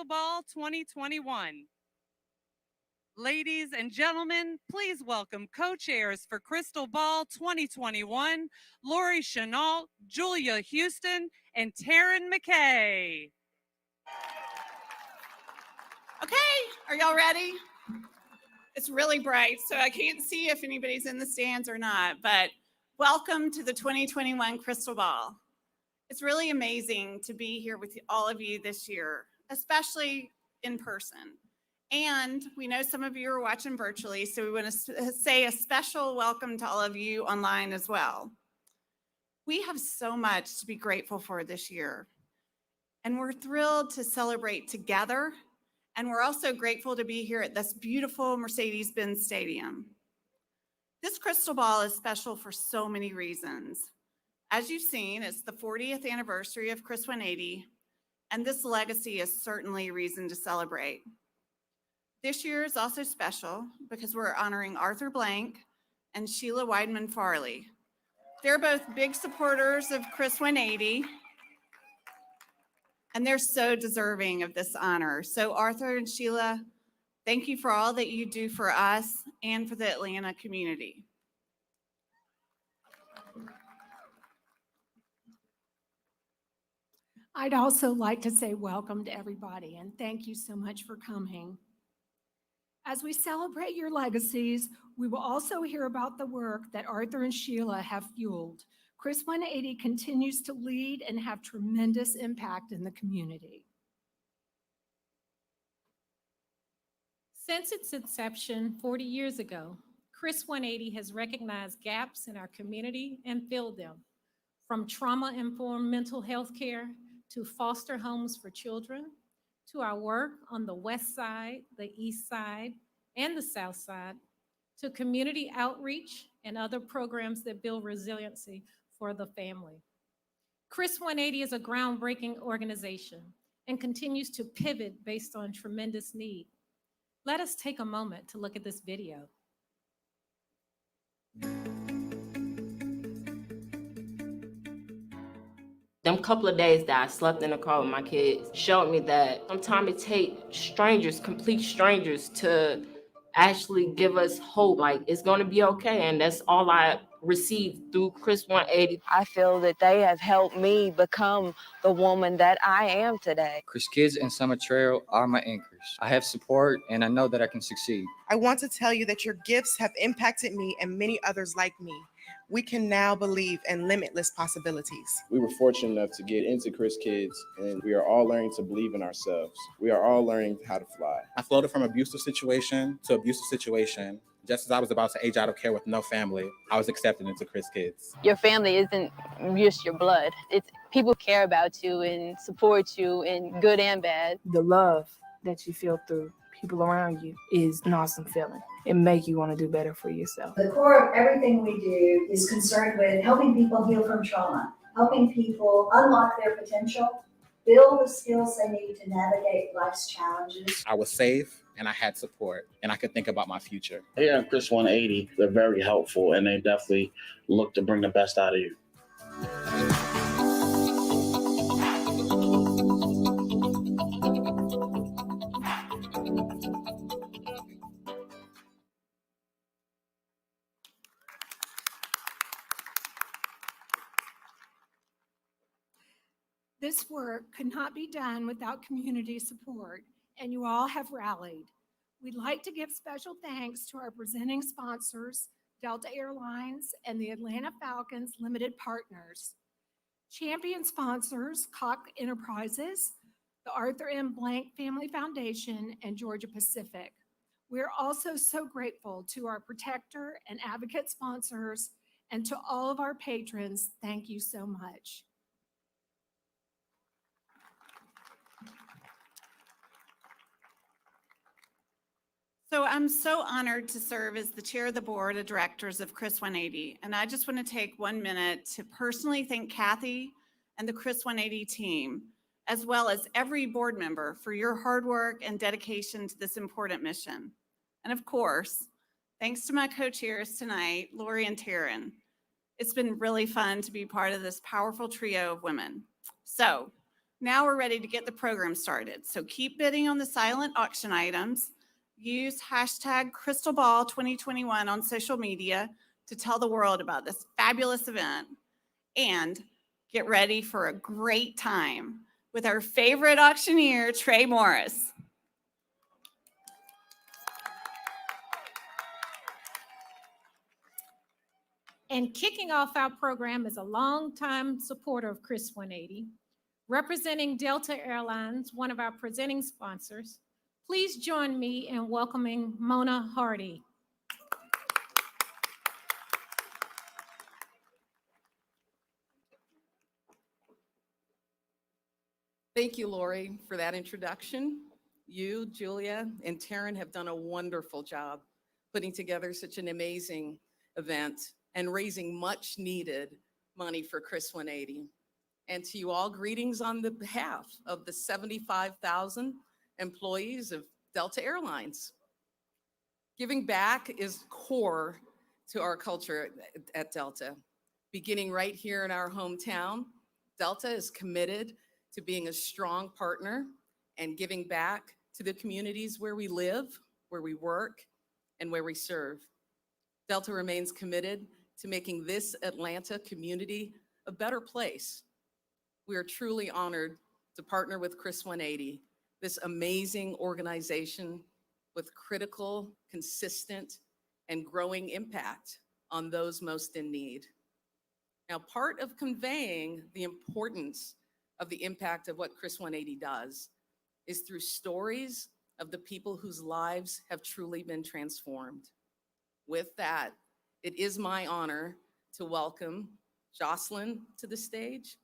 Ball 2021. Ladies and gentlemen, please welcome co-chairs for CHRIStal Ball 2021, Lori Chenault, Julia Houston, and Taryn McKay. Okay, are y'all ready? It's really bright, so I can't see if anybody's in the stands or not, but welcome to the 2021 CHRIStal Ball. It's really amazing to be here with all of you this year, especially in person. And we know some of you are watching virtually, so we want to say a special welcome to all of you online as well. We have so much to be grateful for this year, and we're thrilled to celebrate together. And we're also grateful to be here at this beautiful Mercedes-Benz Stadium. This CHRIStal Ball is special for so many reasons. As you've seen, it's the 40th anniversary of CHRIS 180, and this legacy is certainly a reason to celebrate. This year is also special because we're honoring Arthur Blank and Sheila Weidman Farley. They're both big supporters of CHRIS 180, and they're so deserving of this honor. So Arthur and Sheila, thank you for all that you do for us and for the Atlanta community. I'd also like to say welcome to everybody and thank you so much for coming. As we celebrate your legacies, we will also hear about the work that Arthur and Sheila have fueled. CHRIS 180 continues to lead and have tremendous impact in the community. Since its inception 40 years ago, CHRIS 180 has recognized gaps in our community and filled them, from trauma-informed mental health care to foster homes for children, to our work on the West Side, the East Side, and the South Side, to community outreach and other programs that build resiliency for the family. CHRIS 180 is a groundbreaking organization and continues to pivot based on tremendous need. Let us take a moment to look at this video. Them couple of days that I slept in the car with my kids showed me that sometimes it takes strangers, complete strangers, to actually give us hope, like it's gonna be okay. And that's all I received through CHRIS 180. I feel that they have helped me become the woman that I am today. CHRIS Kids and Summer Trail are my anchors. I have support and I know that I can succeed. I want to tell you that your gifts have impacted me and many others like me. We can now believe in limitless possibilities. We were fortunate enough to get into CHRIS Kids, and we are all learning to believe in ourselves. We are all learning how to fly. I floated from abusive situation to abusive situation. Just as I was about to age out of care with no family, I was accepted into CHRIS Kids. Your family isn't just your blood. It's people care about you and support you in good and bad. The love that you feel through people around you is an awesome feeling. It makes you want to do better for yourself. The core of everything we do is concerned with helping people heal from trauma, helping people unlock their potential, build the skills they need to navigate life's challenges. I was safe and I had support and I could think about my future. Here at CHRIS 180, they're very helpful and they definitely look to bring the best out of you. This work could not be done without community support, and you all have rallied. We'd like to give special thanks to our presenting sponsors, Delta Airlines and the Atlanta Falcons Limited Partners. Champion sponsors, Koch Enterprises, the Arthur M. Blank Family Foundation, and Georgia Pacific. We're also so grateful to our protector and advocate sponsors, and to all of our patrons, thank you so much. So I'm so honored to serve as the chair of the board of directors of CHRIS 180. And I just want to take 1 minute to personally thank Kathy and the CHRIS 180 team, as well as every board member for your hard work and dedication to this important mission. And of course, thanks to my co-chairs tonight, Lori and Taryn. It's been really fun to be part of this powerful trio of women. So Now we're ready to get the program started. So keep bidding on the silent auction items. Use hashtag CHRIStal Ball 2021 on social media to tell the world about this fabulous event. And get ready for a great time with our favorite auctioneer, Trey Morris. And kicking off our program is a longtime supporter of Chris 180, representing Delta Airlines, one of our presenting sponsors. Please join me in welcoming Mona Hardy. Thank you, Lori, for that introduction. You, Julia, and Taryn have done a wonderful job putting together such an amazing event and raising much needed money for Chris 180. And to you all, greetings on the behalf of the 75,000 employees of Delta Airlines. Giving back is core to our culture at Delta. Beginning right here in our hometown, Delta is committed to being a strong partner and giving back to the communities where we live, where we work, and where we serve. Delta remains committed to making this Atlanta community a better place. We are truly honored to partner with Chris 180, this amazing organization with critical, consistent, and growing impact on those most in need. Now, part of conveying the importance of the impact of what Chris 180 does is through stories of the people whose lives have truly been transformed. With that, it is my honor to welcome Jocelyn to the stage.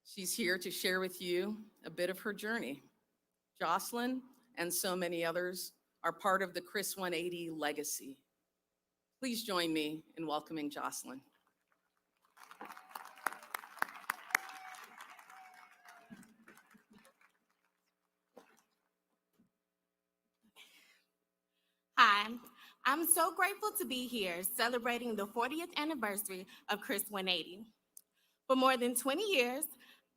She's here to share with you a bit of her journey. Jocelyn and so many others are part of the Chris 180 legacy. Please join me in welcoming Jocelyn. Hi, I'm so grateful to be here celebrating the 40th anniversary of Chris 180. For more than 20 years,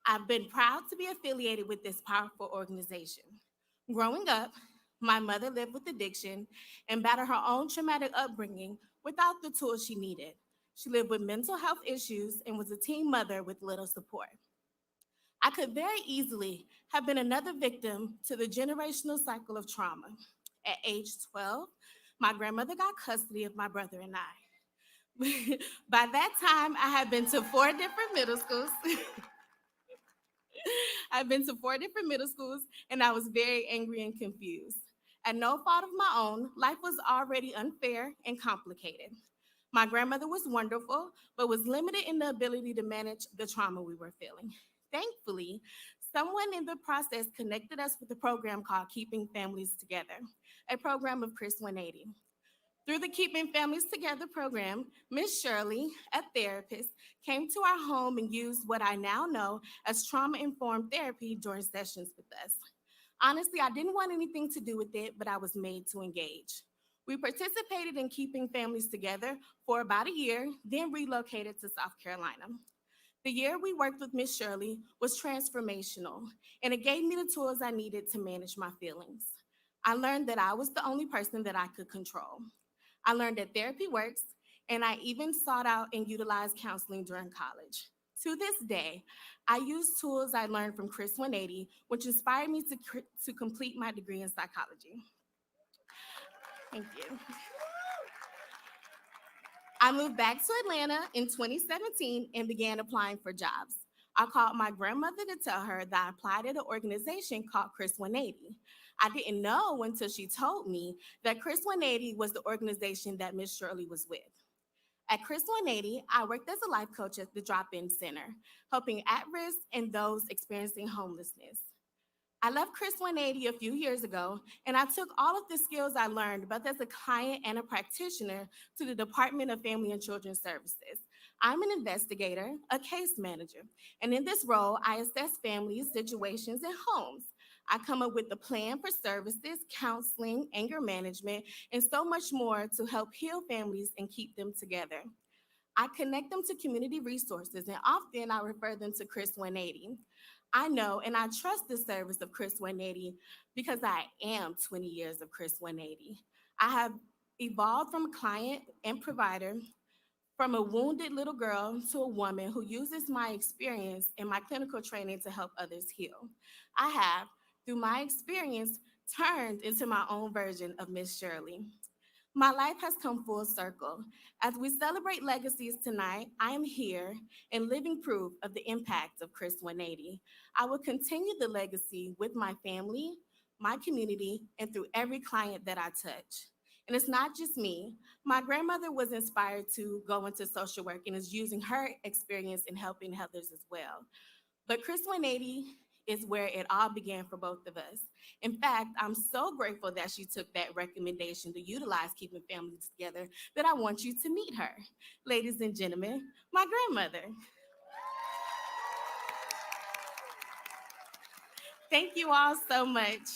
I've been proud to be affiliated with this powerful organization. Growing up, my mother lived with addiction and battled her own traumatic upbringing without the tools she needed. She lived with mental health issues and was a teen mother with little support. I could very easily have been another victim to the generational cycle of trauma. At age 12, my grandmother got custody of my brother and I. By that time, I had been to 4 different middle schools. I've been to 4 different middle schools, and I was very angry and confused. At no fault of my own, life was already unfair and complicated. My grandmother was wonderful, but was limited in the ability to manage the trauma we were feeling. Thankfully, someone in the process connected us with a program called Keeping Families Together, a program of Chris 180. Through the Keeping Families Together program, Miss Shirley, a therapist, came to our home and used what I now know as trauma-informed therapy during sessions with us. Honestly, I didn't want anything to do with it, but I was made to engage. We participated in Keeping Families Together for about a year, then relocated to South Carolina. The year we worked with Miss Shirley was transformational, and it gave me the tools I needed to manage my feelings. I learned that I was the only person that I could control. I learned that therapy works, and I even sought out and utilized counseling during college. To this day, I use tools I learned from Chris 180, which inspired me to complete my degree in psychology. Thank you. I moved back to Atlanta in 2017 and began applying for jobs. I called my grandmother to tell her that I applied at an organization called Chris 180. I didn't know until she told me that Chris 180 was the organization that Miss Shirley was with. At Chris 180, I worked as a life coach at the drop-in center, helping at-risk and those experiencing homelessness. I left Chris 180 a few years ago, and I took all of the skills I learned, both as a client and a practitioner, to the Department of Family and Children's Services. I'm an investigator, a case manager, and in this role, I assess families, situations, and homes. I come up with a plan for services, counseling, anger management, and so much more to help heal families and keep them together. I connect them to community resources, and often I refer them to Chris 180. I know and I trust the service of Chris 180 because I am 20 years of Chris 180. I have evolved from client and provider, from a wounded little girl to a woman who uses my experience and my clinical training to help others heal. I have, through my experience, turned into my own version of Miss Shirley. My life has come full circle. As we celebrate legacies tonight, I am here and living proof of the impact of Chris 180. I will continue the legacy with my family, my community, and through every client that I touch. And it's not just me. My grandmother was inspired to go into social work and is using her experience in helping others as well. But Chris 180 is where it all began for both of us. In fact, I'm so grateful that she took that recommendation to utilize keeping families together that I want you to meet her. Ladies and gentlemen, my grandmother. Thank you all so much.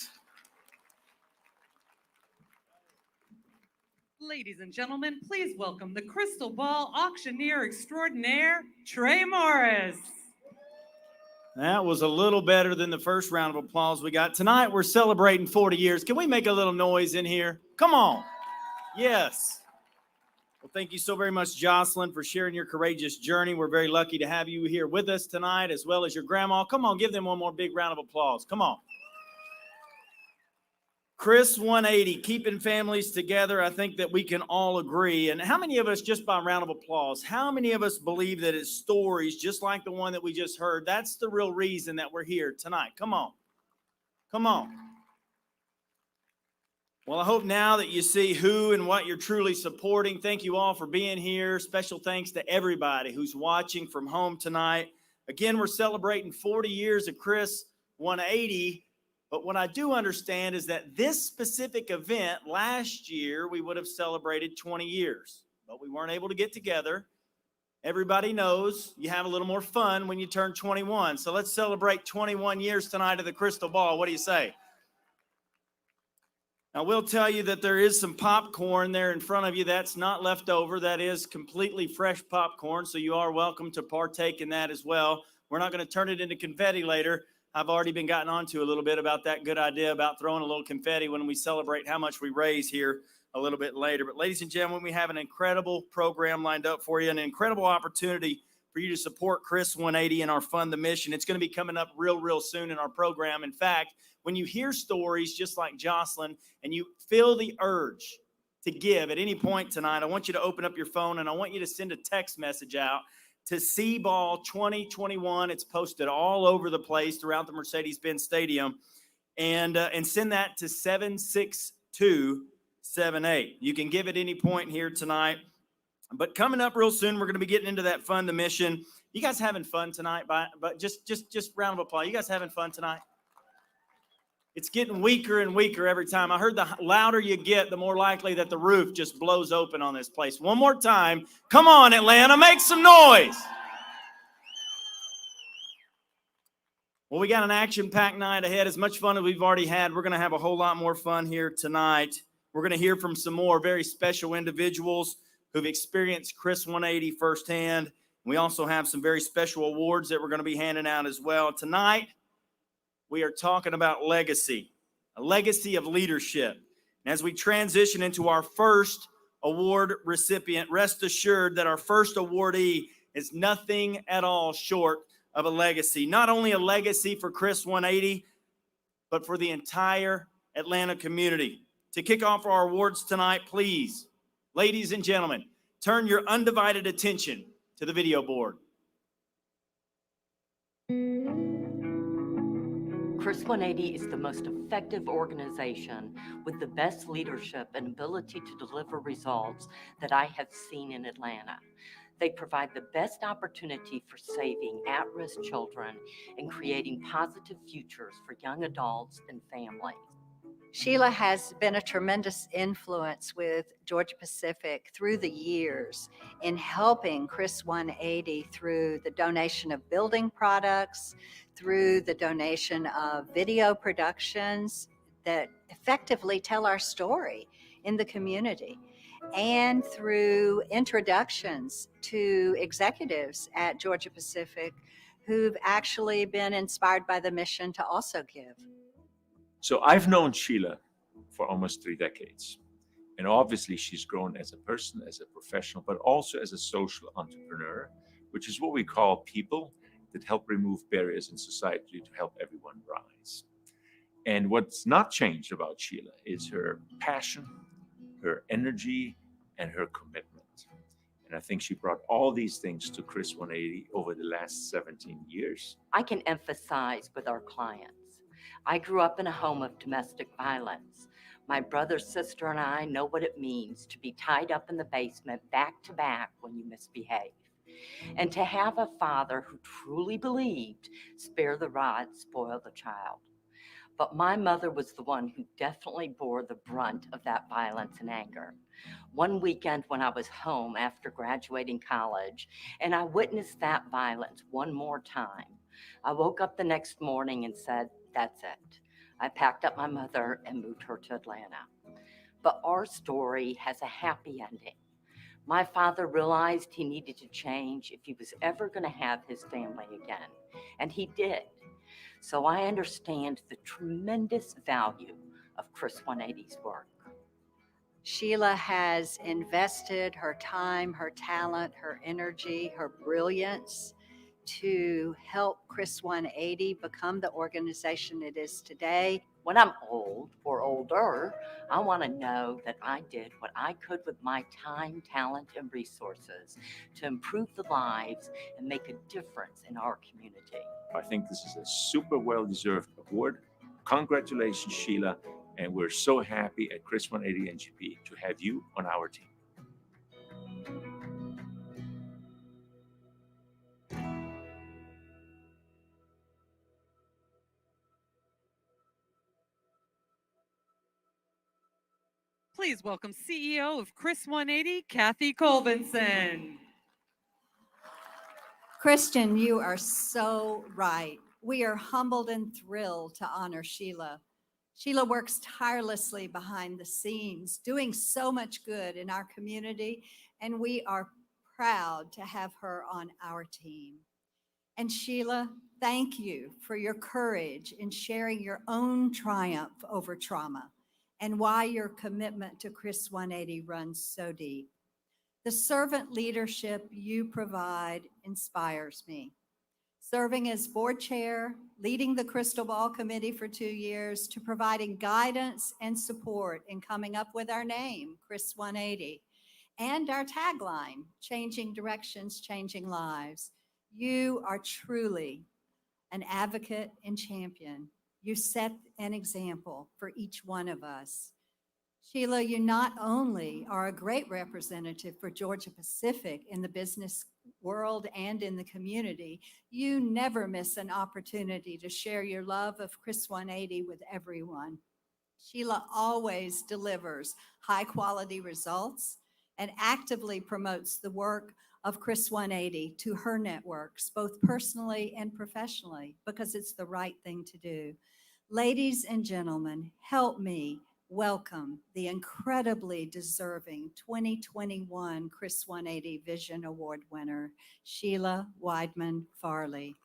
Ladies and gentlemen, please welcome the Crystal Ball auctioneer extraordinaire, Trey Morris. That was a little better than the first round of applause we got. Tonight, we're celebrating 40 years. Can we make a little noise in here? Come on. Yes. Well, thank you so very much, Jocelyn, for sharing your courageous journey. We're very lucky to have you here with us tonight, as well as your grandma. Come on, give them one more big round of applause. Come on. Chris 180, keeping families together. I think that we can all agree. And how many of us, just by a round of applause, how many of us believe that it's stories just like the one that we just heard? That's the real reason that we're here tonight. Come on. Come on. Well, I hope now that you see who and what you're truly supporting. Thank you all for being here. Special thanks to everybody who's watching from home tonight. Again, we're celebrating 40 years of Chris 180. But what I do understand is that this specific event last year, we would have celebrated 20 years, but we weren't able to get together. Everybody knows you have a little more fun when you turn 21. So let's celebrate 21 years tonight of the Crystal Ball. What do you say? Now, we'll tell you that there is some popcorn there in front of you. That's not left over. That is completely fresh popcorn, so you are welcome to partake in that as well. We're not going to turn it into confetti later. I've already been gotten onto a little bit about that good idea about throwing a little confetti when we celebrate how much we raise here a little bit later. But ladies and gentlemen, we have an incredible program lined up for you, an incredible opportunity for you to support Chris 180 in our Fund the Mission. It's going to be coming up real soon in our program. In fact, when you hear stories just like Jocelyn and you feel the urge to give at any point tonight, I want you to open up your phone and I want you to send a text message out to C-Ball 2021. It's posted all over the place throughout the Mercedes-Benz Stadium. And send that to 76278. You can give at any point here tonight. But coming up real soon, we're going to be getting into that Fund the Mission. You guys having fun tonight? But just round of applause. You guys having fun tonight? It's getting weaker and weaker every time. I heard the louder you get, the more likely that the roof just blows open on this place. One more time. Come on, Atlanta, make some noise. Well, we got an action-packed night ahead. As much fun as we've already had, we're going to have a whole lot more fun here tonight. We're going to hear from some more very special individuals who've experienced Chris 180 firsthand. We also have some very special awards that we're going to be handing out as well. Tonight, we are talking about legacy, a legacy of leadership. And as we transition into our first award recipient, rest assured that our first awardee is nothing at all short of a legacy. Not only a legacy for Chris 180, but for the entire Atlanta community. To kick off our awards tonight, please, ladies and gentlemen, turn your undivided attention to the video board. CHRIStal 180 is the most effective organization with the best leadership and ability to deliver results that I have seen in Atlanta. They provide the best opportunity for saving at-risk children and creating positive futures for young adults and families. Sheila has been a tremendous influence with Georgia Pacific through the years in helping Chris 180 through the donation of building products, through the donation of video productions that effectively tell our story in the community, and through introductions to executives at Georgia Pacific who've actually been inspired by the mission to also give. So I've known Sheila for almost 3 decades. And obviously, she's grown as a person, as a professional, but also as a social entrepreneur, which is what we call people that help remove barriers in society to help everyone rise. And what's not changed about Sheila is her passion, her energy, and her commitment. And I think she brought all these things to Chris 180 over the last 17 years. I can emphasize with our clients. I grew up in a home of domestic violence. My brother, sister, and I know what it means to be tied up in the basement back to back when you misbehave. And to have a father who truly believed, spare the rod, spoil the child. But my mother was the one who definitely bore the brunt of that violence and anger. One weekend when I was home after graduating college, and I witnessed that violence one more time, I woke up the next morning and said, that's it. I packed up my mother and moved her to Atlanta. But our story has a happy ending. My father realized he needed to change if he was ever going to have his family again, and he did. So I understand the tremendous value of Chris 180's work. Sheila has invested her time, her talent, her energy, her brilliance to help Chris 180 become the organization it is today. When I'm old or older, I want to know that I did what I could with my time, talent, and resources to improve the lives and make a difference in our community. I think this is a super well-deserved award. Congratulations, Sheila. And we're so happy at Chris 180 NGP to have you on our team. Please welcome CEO of Chris 180, Kathy Colvinson. Christian, you are so right. We are humbled and thrilled to honor Sheila. Sheila works tirelessly behind the scenes, doing so much good in our community, and we are proud to have her on our team. And Sheila, thank you for your courage in sharing your own triumph over trauma and why your commitment to Chris 180 runs so deep. The servant leadership you provide inspires me. Serving as board chair, leading the CHRIStal Ball Committee for 2 years, to providing guidance and support in coming up with our name, Chris 180, and our tagline, changing directions, changing lives. You are truly an advocate and champion. You set an example for each one of us. Sheila, you not only are a great representative for Georgia Pacific in the business world and in the community, you never miss an opportunity to share your love of Chris 180 with everyone. Sheila always delivers high quality results and actively promotes the work of Chris 180 to her networks, both personally and professionally, because it's the right thing to do. Ladies and gentlemen, help me welcome the incredibly deserving 2021 Chris 180 Vision Award winner, Sheila Weidman Farley.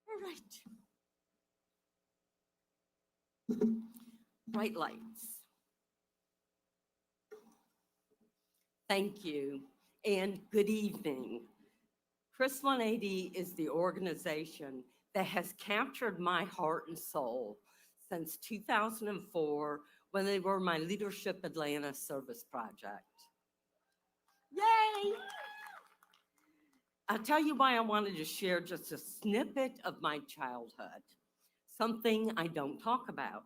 All right. Bright lights. Thank you and good evening. Chris 180 is the organization that has captured my heart and soul since 2004 when they were my Leadership Atlanta service project. Yay! I'll tell you why I wanted to share just a snippet of my childhood, something I don't talk about.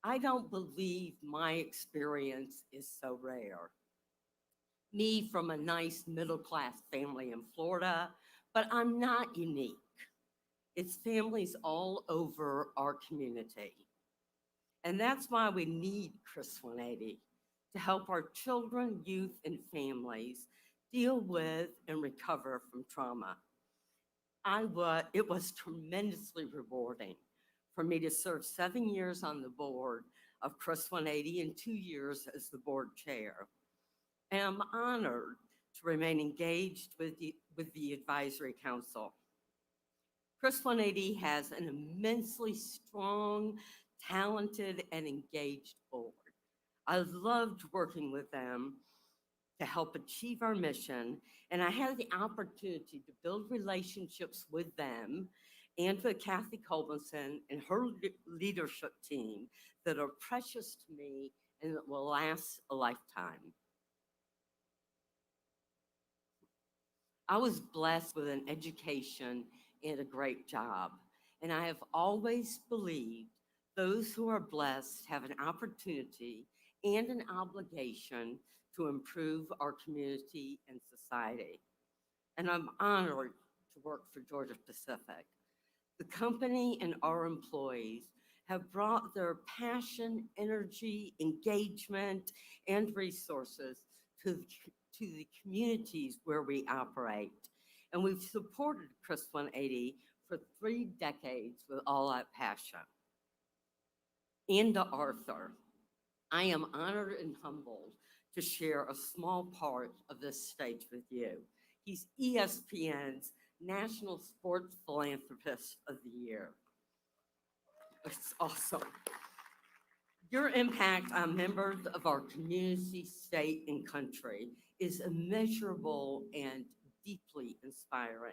I don't believe my experience is so rare. Me from a nice middle-class family in Florida, but I'm not unique. It's families all over our community. And that's why we need CHRIS 180 to help our children, youth, and families deal with and recover from trauma. It was tremendously rewarding for me to serve 7 years on the board of CHRIS 180 and 2 years as the board chair. And I'm honored to remain engaged with the advisory council. CHRIS 180 has an immensely strong, talented, and engaged board. I loved working with them to help achieve our mission, and I had the opportunity to build relationships with them and with Kathy Colbinson and her leadership team that are precious to me and that will last a lifetime. I was blessed with an education and a great job, and I have always believed those who are blessed have an opportunity and an obligation to improve our community and society. And I'm honored to work for Georgia Pacific. The company and our employees have brought their passion, energy, engagement, and resources to the communities where we operate. And we've supported CHRIS 180 for 3 decades with all that passion. And to Arthur, I am honored and humbled to share a small part of this stage with you. He's ESPN's National Sports Philanthropist of the Year. It's awesome. Your impact on members of our community, state, and country is immeasurable and deeply inspiring.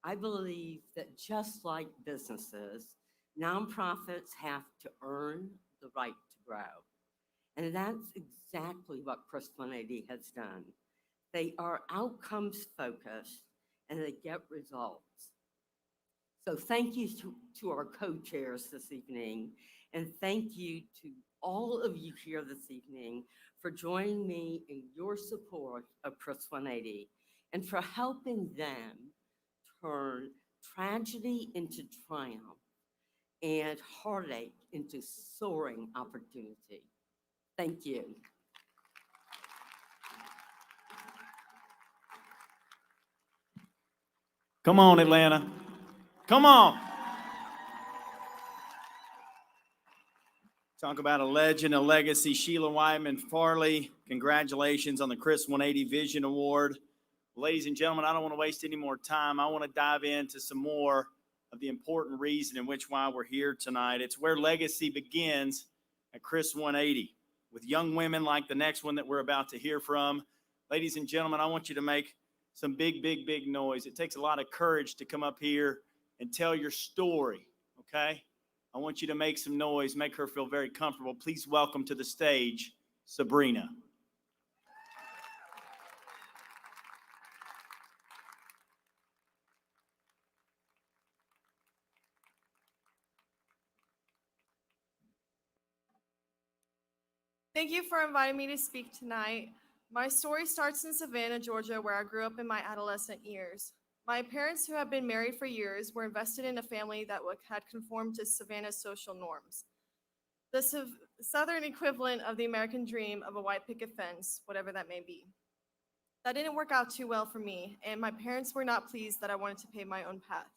I believe that just like businesses, nonprofits have to earn the right to grow. And that's exactly what CHRIS 180 has done. They are outcomes focused and they get results. So thank you to our co-chairs this evening, and thank you to all of you here this evening for joining me in your support of CHRIS 180 and for helping them turn tragedy into triumph and heartache into soaring opportunity. Thank you. Come on, Atlanta. Come on. Talk about a legend, a legacy. Sheila Wyman Farley, congratulations on the CHRIS 180 Vision Award. Ladies and gentlemen, I don't want to waste any more time. I want to dive into some more of the important reason in which why we're here tonight. It's where legacy begins at CHRIS 180 with young women like the next one that we're about to hear from. Ladies and gentlemen, I want you to make some big, big, big noise. It takes a lot of courage to come up here and tell your story, okay? I want you to make some noise, make her feel very comfortable. Please welcome to the stage, Sabrina. Thank you for inviting me to speak tonight. My story starts in Savannah, Georgia, where I grew up in my adolescent years. My parents, who had been married for years, were invested in a family that had conformed to Savannah's social norms. The Southern equivalent of the American dream of a white picket fence, whatever that may be. That didn't work out too well for me, and my parents were not pleased that I wanted to pave my own path.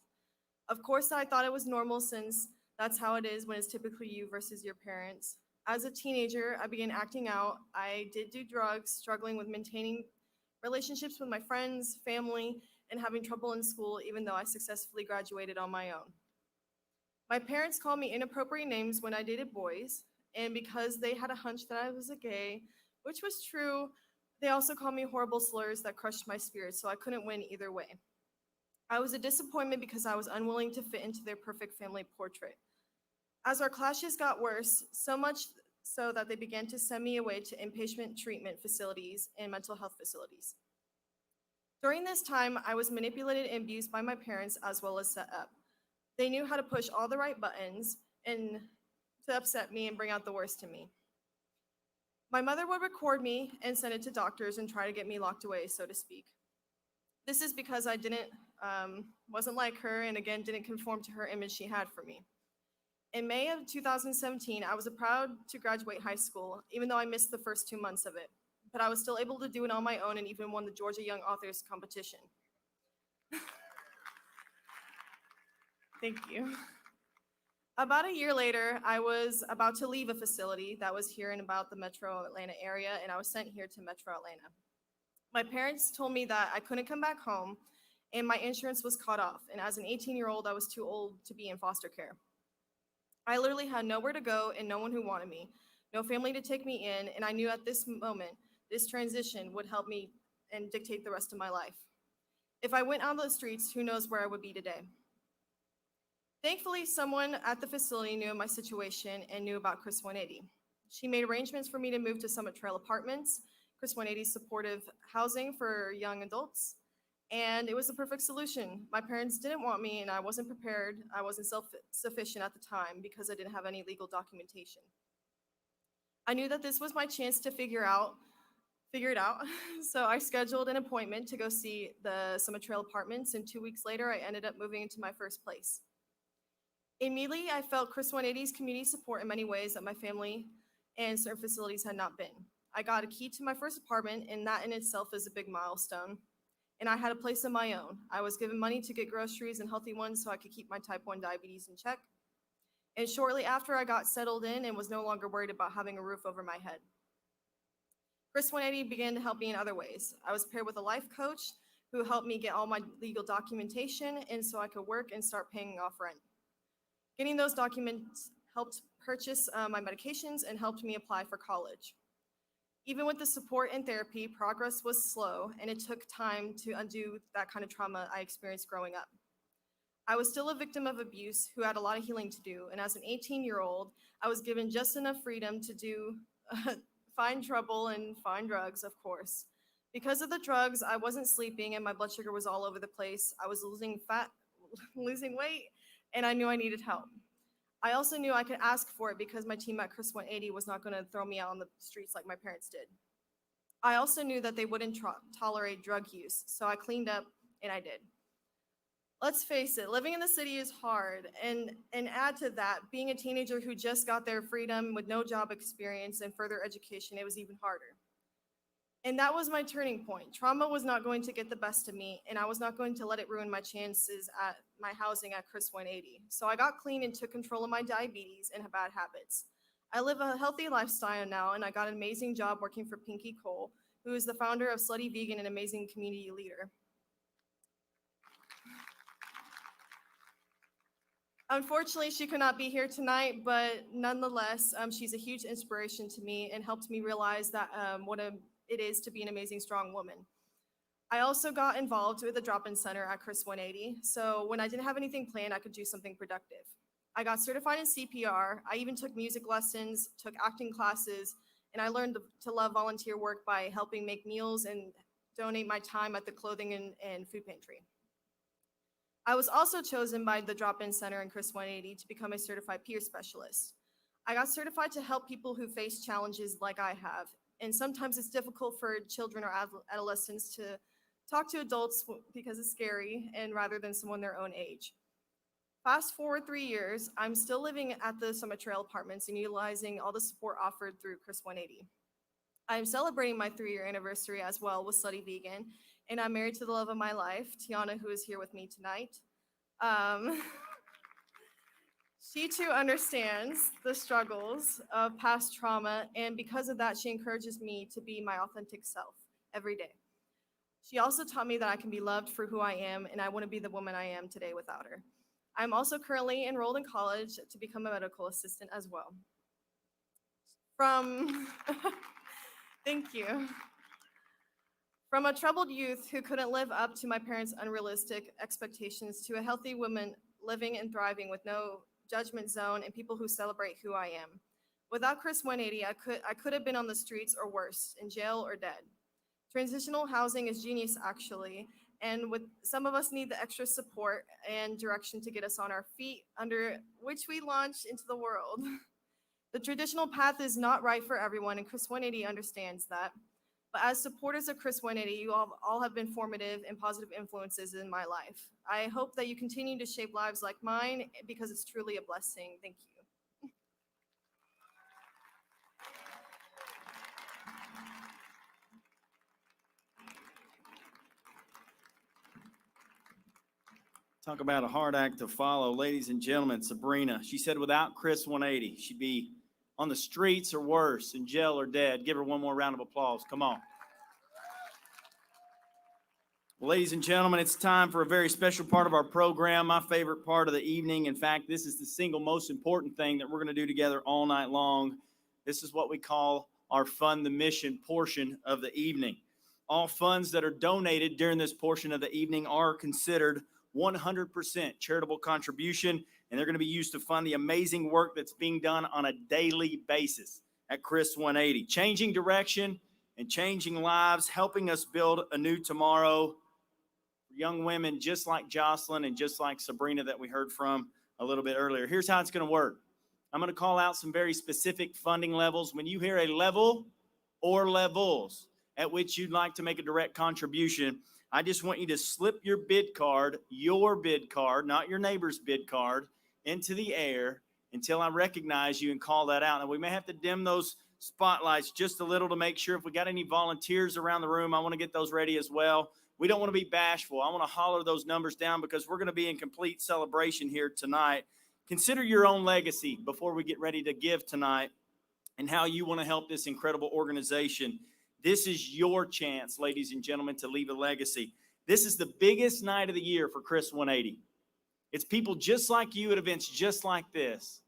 Of course, I thought it was normal since that's how it is when it's typically you versus your parents. As a teenager, I began acting out. I did do drugs, struggling with maintaining relationships with my friends, family, and having trouble in school, even though I successfully graduated on my own. My parents called me inappropriate names when I dated boys, and because they had a hunch that I was a gay, which was true, they also called me horrible slurs that crushed my spirit, so I couldn't win either way. I was a disappointment because I was unwilling to fit into their perfect family portrait. As our clashes got worse, so much so that they began to send me away to inpatient treatment facilities and mental health facilities. During this time, I was manipulated and abused by my parents as well as set up. They knew how to push all the right buttons and to upset me and bring out the worst in me. My mother would record me and send it to doctors and try to get me locked away, so to speak. This is because I wasn't like her and again didn't conform to her image she had for me. In May of 2017, I was proud to graduate high school, even though I missed the first 2 months of it. But I was still able to do it on my own and even won the Georgia Young Authors competition. Thank you. About a year later, I was about to leave a facility that was here in about the Metro Atlanta area, and I was sent here to Metro Atlanta. My parents told me that I couldn't come back home, and my insurance was cut off, and as an 18-year-old, I was too old to be in foster care. I literally had nowhere to go and no one who wanted me, no family to take me in, and I knew at this moment, this transition would help me and dictate the rest of my life. If I went on the streets, who knows where I would be today. Thankfully, someone at the facility knew my situation and knew about Chris 180. She made arrangements for me to move to Summit Trail Apartments, Chris 180's supportive housing for young adults, and it was the perfect solution. My parents didn't want me and I wasn't prepared. I wasn't self-sufficient at the time because I didn't have any legal documentation. I knew that this was my chance to figure it out. So I scheduled an appointment to go see the Summit Trail Apartments, and 2 weeks later, I ended up moving into my first place. Immediately, I felt Chris 180's community support in many ways that my family and certain facilities had not been. I got a key to my first apartment, and that in itself is a big milestone. And I had a place of my own. I was given money to get groceries and healthy ones so I could keep my type 1 diabetes in check. And shortly after, I got settled in and was no longer worried about having a roof over my head. Chris 180 began to help me in other ways. I was paired with a life coach who helped me get all my legal documentation and so I could work and start paying off rent. Getting those documents helped purchase my medications and helped me apply for college. Even with the support and therapy, progress was slow, and it took time to undo that kind of trauma I experienced growing up. I was still a victim of abuse who had a lot of healing to do, and as an 18-year-old, I was given just enough freedom to do find trouble and find drugs, of course. Because of the drugs, I wasn't sleeping and my blood sugar was all over the place. I was losing weight, and I knew I needed help. I also knew I could ask for it because my team at Chris 180 was not going to throw me out on the streets like my parents did. I also knew that they wouldn't tolerate drug use, so I cleaned up and I did. Let's face it, living in the city is hard, and add to that, being a teenager who just got their freedom with no job experience and further education, it was even harder. And that was my turning point. Trauma was not going to get the best of me, and I was not going to let it ruin my chances at my housing at Chris 180. So I got clean and took control of my diabetes and bad habits. I live a healthy lifestyle now, and I got an amazing job working for Pinky Cole, who is the founder of Slutty Vegan and amazing community leader. Unfortunately, she could not be here tonight, but nonetheless, she's a huge inspiration to me and helped me realize that it is to be an amazing, strong woman. I also got involved with a drop-in center at Chris 180, so when I didn't have anything planned, I could do something productive. I got certified in CPR, I even took music lessons, took acting classes, and I learned to love volunteer work by helping make meals and donate my time at the clothing and food pantry. I was also chosen by the drop-in center in Chris 180 to become a certified peer specialist. I got certified to help people who face challenges like I have, and sometimes it's difficult for children or adolescents to talk to adults because it's scary and rather than someone their own age. Fast forward 3 years, I'm still living at the Summit Trail Apartments and utilizing all the support offered through Chris 180. I am celebrating my 3-year anniversary as well with Slutty Vegan, and I'm married to the love of my life, Tiana, who is here with me tonight. She too understands the struggles of past trauma, and because of that, she encourages me to be my authentic self every day. She also taught me that I can be loved for who I am, and I wouldn't be the woman I am today without her. I'm also currently enrolled in college to become a medical assistant as well. Thank you. From a troubled youth who couldn't live up to my parents' unrealistic expectations to a healthy woman living and thriving with no judgment zone and people who celebrate who I am. Without Chris 180, I could have been on the streets or worse, in jail or dead. Transitional housing is genius, actually, and with some of us need the extra support and direction to get us on our feet, under which we launch into the world. The traditional path is not right for everyone, and Chris 180 understands that. But as supporters of Chris 180, you all have been formative and positive influences in my life. I hope that you continue to shape lives like mine because it's truly a blessing. Thank you. Talk about a hard act to follow. Ladies and gentlemen, Sabrina. She said without Chris 180, she'd be on the streets or worse, in jail or dead. Give her one more round of applause. Come on. Well, ladies and gentlemen, it's time for a very special part of our program, my favorite part of the evening. In fact, this is the single most important thing that we're going to do together all night long. This is what we call our Fund the Mission portion of the evening. All funds that are donated during this portion of the evening are considered 100% charitable contribution, and they're going to be used to fund the amazing work that's being done on a daily basis at Chris 180, changing direction and changing lives, helping us build a new tomorrow for young women just like Jocelyn and just like Sabrina that we heard from a little bit earlier. Here's how it's going to work. I'm going to call out some very specific funding levels. When you hear a level or levels at which you'd like to make a direct contribution, I just want you to slip your bid card, not your neighbor's bid card, into the air until I recognize you and call that out. And we may have to dim those spotlights just a little to make sure if we got any volunteers around the room, I want to get those ready as well. We don't want to be bashful. I want to holler those numbers down because we're going to be in complete celebration here tonight. Consider your own legacy before we get ready to give tonight and how you want to help this incredible organization. This is your chance, ladies and gentlemen, to leave a legacy. This is the biggest night of the year for Chris 180. It's people just like you at events just like this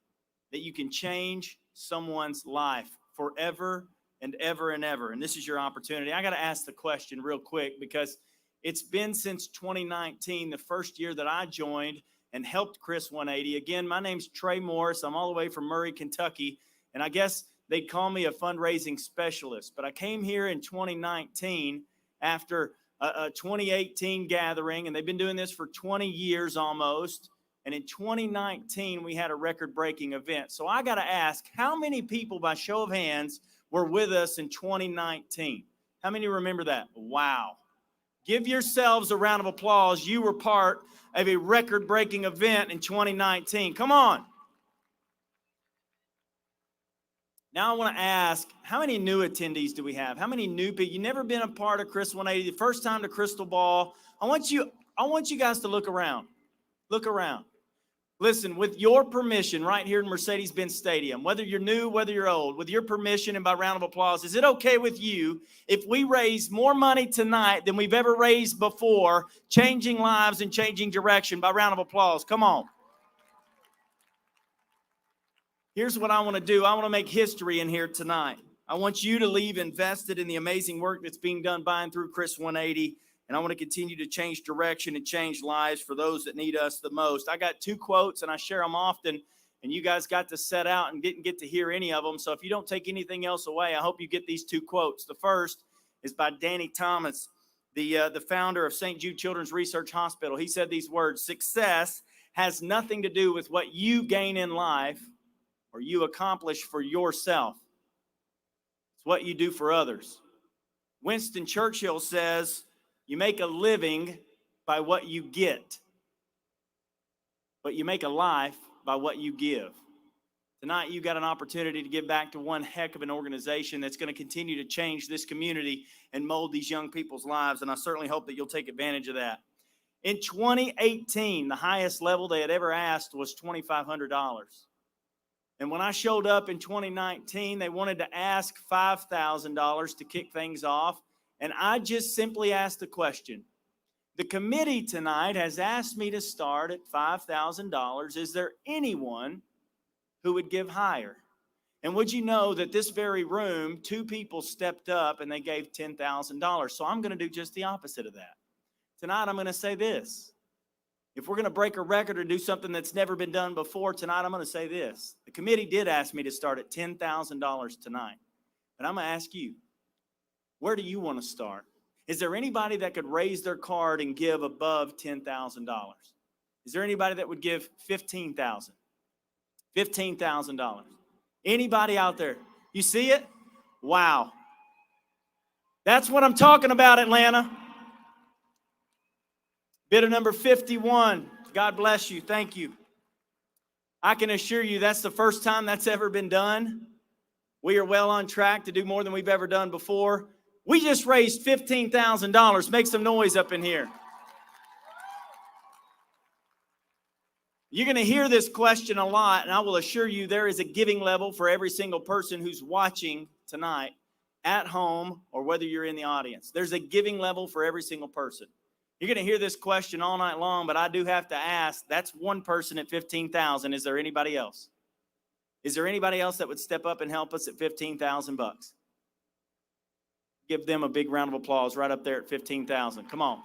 that you can change someone's life forever and ever and ever. And this is your opportunity. I got to ask the question real quick because it's been since 2019, the first year that I joined and helped Chris 180. Again, my name's Trey Morris. I'm all the way from Murray, Kentucky. And I guess they'd call me a fundraising specialist, but I came here in 2019 after a 2018 gathering, and they've been doing this for 20 years almost. And in 2019, we had a record-breaking event. So I got to ask, how many people, by show of hands, were with us in 2019? How many remember that? Wow. Give yourselves a round of applause. You were part of a record-breaking event in 2019. Come on. Now I want to ask, how many new attendees do we have? How many new people? You've never been a part of Chris 180, the first time to CHRIStal Ball. I want you guys to look around. Look around. Listen, with your permission, right here in Mercedes-Benz Stadium, whether you're new, whether you're old, with your permission and by round of applause, is it okay with you if we raise more money tonight than we've ever raised before, changing lives and changing direction by round of applause? Come on. Here's what I want to do. I want to make history in here tonight. I want you to leave invested in the amazing work that's being done by and through Chris 180. And I want to continue to change direction and change lives for those that need us the most. I got 2 quotes, and I share them often, and you guys got to set out and didn't get to hear any of them. So if you don't take anything else away, I hope you get these 2 quotes. The first is by Danny Thomas, the founder of St. Jude Children's Research Hospital. He said these words: "Success has nothing to do with what you gain in life or you accomplish for yourself. It's what you do for others." Winston Churchill says, "You make a living by what you get, but you make a life by what you give." Tonight, you got an opportunity to give back to one heck of an organization that's going to continue to change this community and mold these young people's lives, and I certainly hope that you'll take advantage of that. In 2018, the highest level they had ever asked was $2,500. And when I showed up in 2019, they wanted to ask $5,000 to kick things off. And I just simply asked the question. The committee tonight has asked me to start at $5,000. Is there anyone who would give higher? And would you know that this very room, 2 people stepped up and they gave $10,000. So I'm going to do just the opposite of that. Tonight I'm going to say this. If we're going to break a record or do something that's never been done before tonight, I'm going to say this. The committee did ask me to start at $10,000 tonight. And I'm going to ask you, where do you want to start? Is there anybody that could raise their card and give above $10,000? Is there anybody that would give $15,000? $15,000. Anybody out there? You see it? Wow. That's what I'm talking about, Atlanta. Bidder number 51. God bless you. Thank you. I can assure you that's the first time that's ever been done. We are well on track to do more than we've ever done before. We just raised $15,000. Make some noise up in here. You're going to hear this question a lot, and I will assure you there is a giving level for every single person who's watching tonight at home or whether you're in the audience. There's a giving level for every single person. You're going to hear this question all night long, but I do have to ask, that's one person at $15,000. Is there anybody else? Is there anybody else that would step up and help us at $15,000? Give them a big round of applause right up there at $15,000. Come on.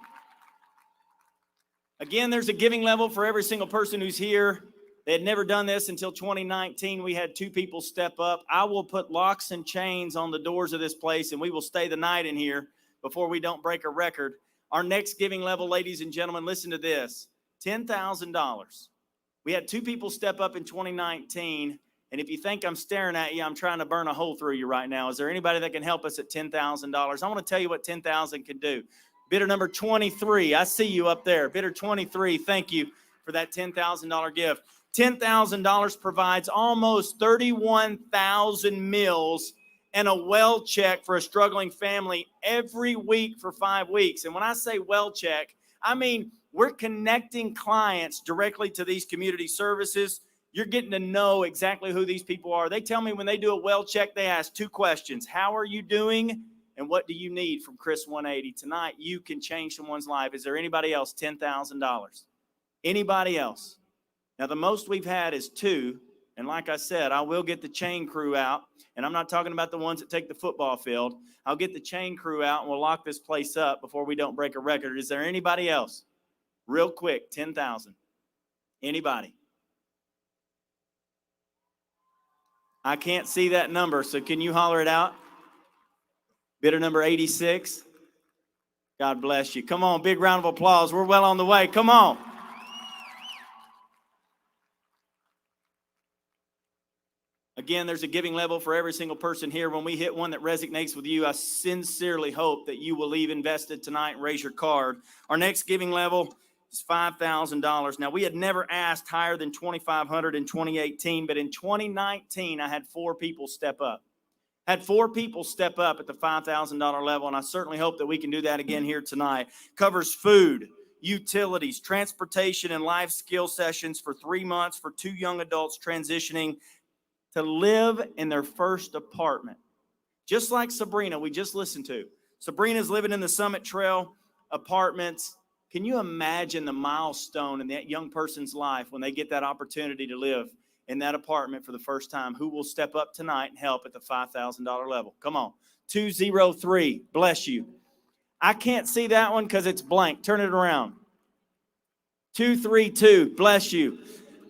Again, there's a giving level for every single person who's here. They had never done this until 2019. We had 2 people step up. I will put locks and chains on the doors of this place, and we will stay the night in here before we don't break a record. Our next giving level, ladies and gentlemen, listen to this, $10,000. We had 2 people step up in 2019, and if you think I'm staring at you, I'm trying to burn a hole through you right now. Is there anybody that can help us at $10,000? I want to tell you what $10,000 can do. Bidder number 23, I see you up there. Bidder 23, thank you for that $10,000 gift. $10,000 provides almost 31,000 meals and a well check for a struggling family every week for 5 weeks. And when I say well check, I mean we're connecting clients directly to these community services. You're getting to know exactly who these people are. They tell me when they do a well check, they ask 2 questions. How are you doing? And what do you need from Chris 180? Tonight, you can change someone's life. Is there anybody else? $10,000. Anybody else? Now, the most we've had is 2. And like I said, I will get the chain crew out. And I'm not talking about the ones that take the football field. I'll get the chain crew out and we'll lock this place up before we don't break a record. Is there anybody else? Real quick, 10,000. Anybody? I can't see that number, so can you holler it out? Bidder number 86. God bless you. Come on, big round of applause. We're well on the way. Come on. Again, there's a giving level for every single person here. When we hit one that resonates with you, I sincerely hope that you will leave invested tonight and raise your card. Our next giving level is $5,000. Now, we had never asked higher than $2,500 in 2018, but in 2019, I had 4 people step up. Had 4 people step up at the $5,000 level, and I certainly hope that we can do that again here tonight. Covers food, utilities, transportation, and life skill sessions for 3 months for 2 young adults transitioning to live in their first apartment. Just like Sabrina, we just listened to. Sabrina's living in the Summit Trail apartments. Can you imagine the milestone in that young person's life when they get that opportunity to live in that apartment for the first time? Who will step up tonight and help at the $5,000 level? Come on. 203, bless you. I can't see that one because it's blank. Turn it around. 232, bless you.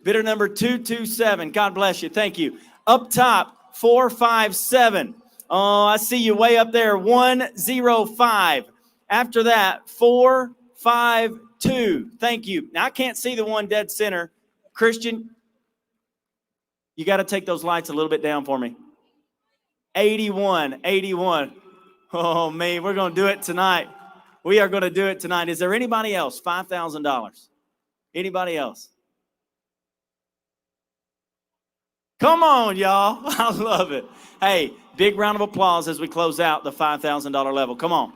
Bidder number 227, God bless you. Thank you. Up top, 457. Oh, I see you way up there. 105. After that, 452. Thank you. Now, I can't see the one dead center. Christian, you got to take those lights a little bit down for me. 81. Oh, man, we're going to do it tonight. We are going to do it tonight. Is there anybody else? $5,000. Anybody else? Come on, y'all. I love it. Hey, big round of applause as we close out the $5,000 level. Come on.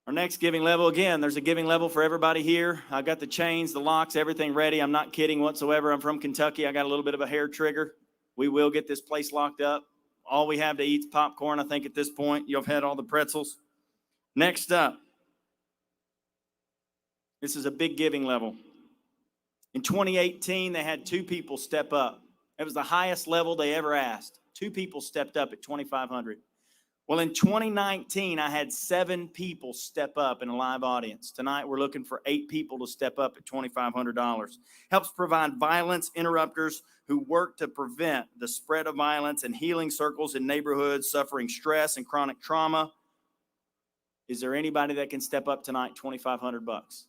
Our next giving level, again, there's a giving level for everybody here. I got the chains, the locks, everything ready. I'm not kidding whatsoever. I'm from Kentucky. I got a little bit of a hair trigger. We will get this place locked up. All we have to eat is popcorn, I think, at this point. You've had all the pretzels. Next up, this is a big giving level. In 2018, they had 2 people step up. It was the highest level they ever asked. 2 people stepped up at $2,500. Well, in 2019, I had 7 people step up in a live audience. Tonight, we're looking for 8 people to step up at $2,500. Helps provide violence interrupters who work to prevent the spread of violence and healing circles in neighborhoods suffering stress and chronic trauma. Is there anybody that can step up tonight? $2,500.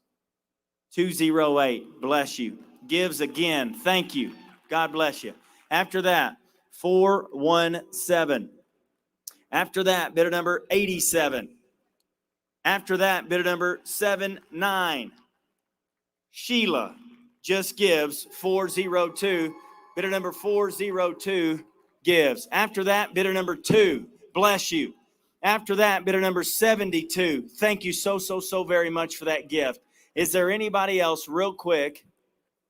208, bless you. Gives again, thank you. God bless you. After that, 417. After that, bidder number 87. After that, bidder number 79. Sheila just gives 402. Bidder number 402 gives. After that, bidder number 2. Bless you. After that, bidder number 72. Thank you so very much for that gift. Is there anybody else real quick?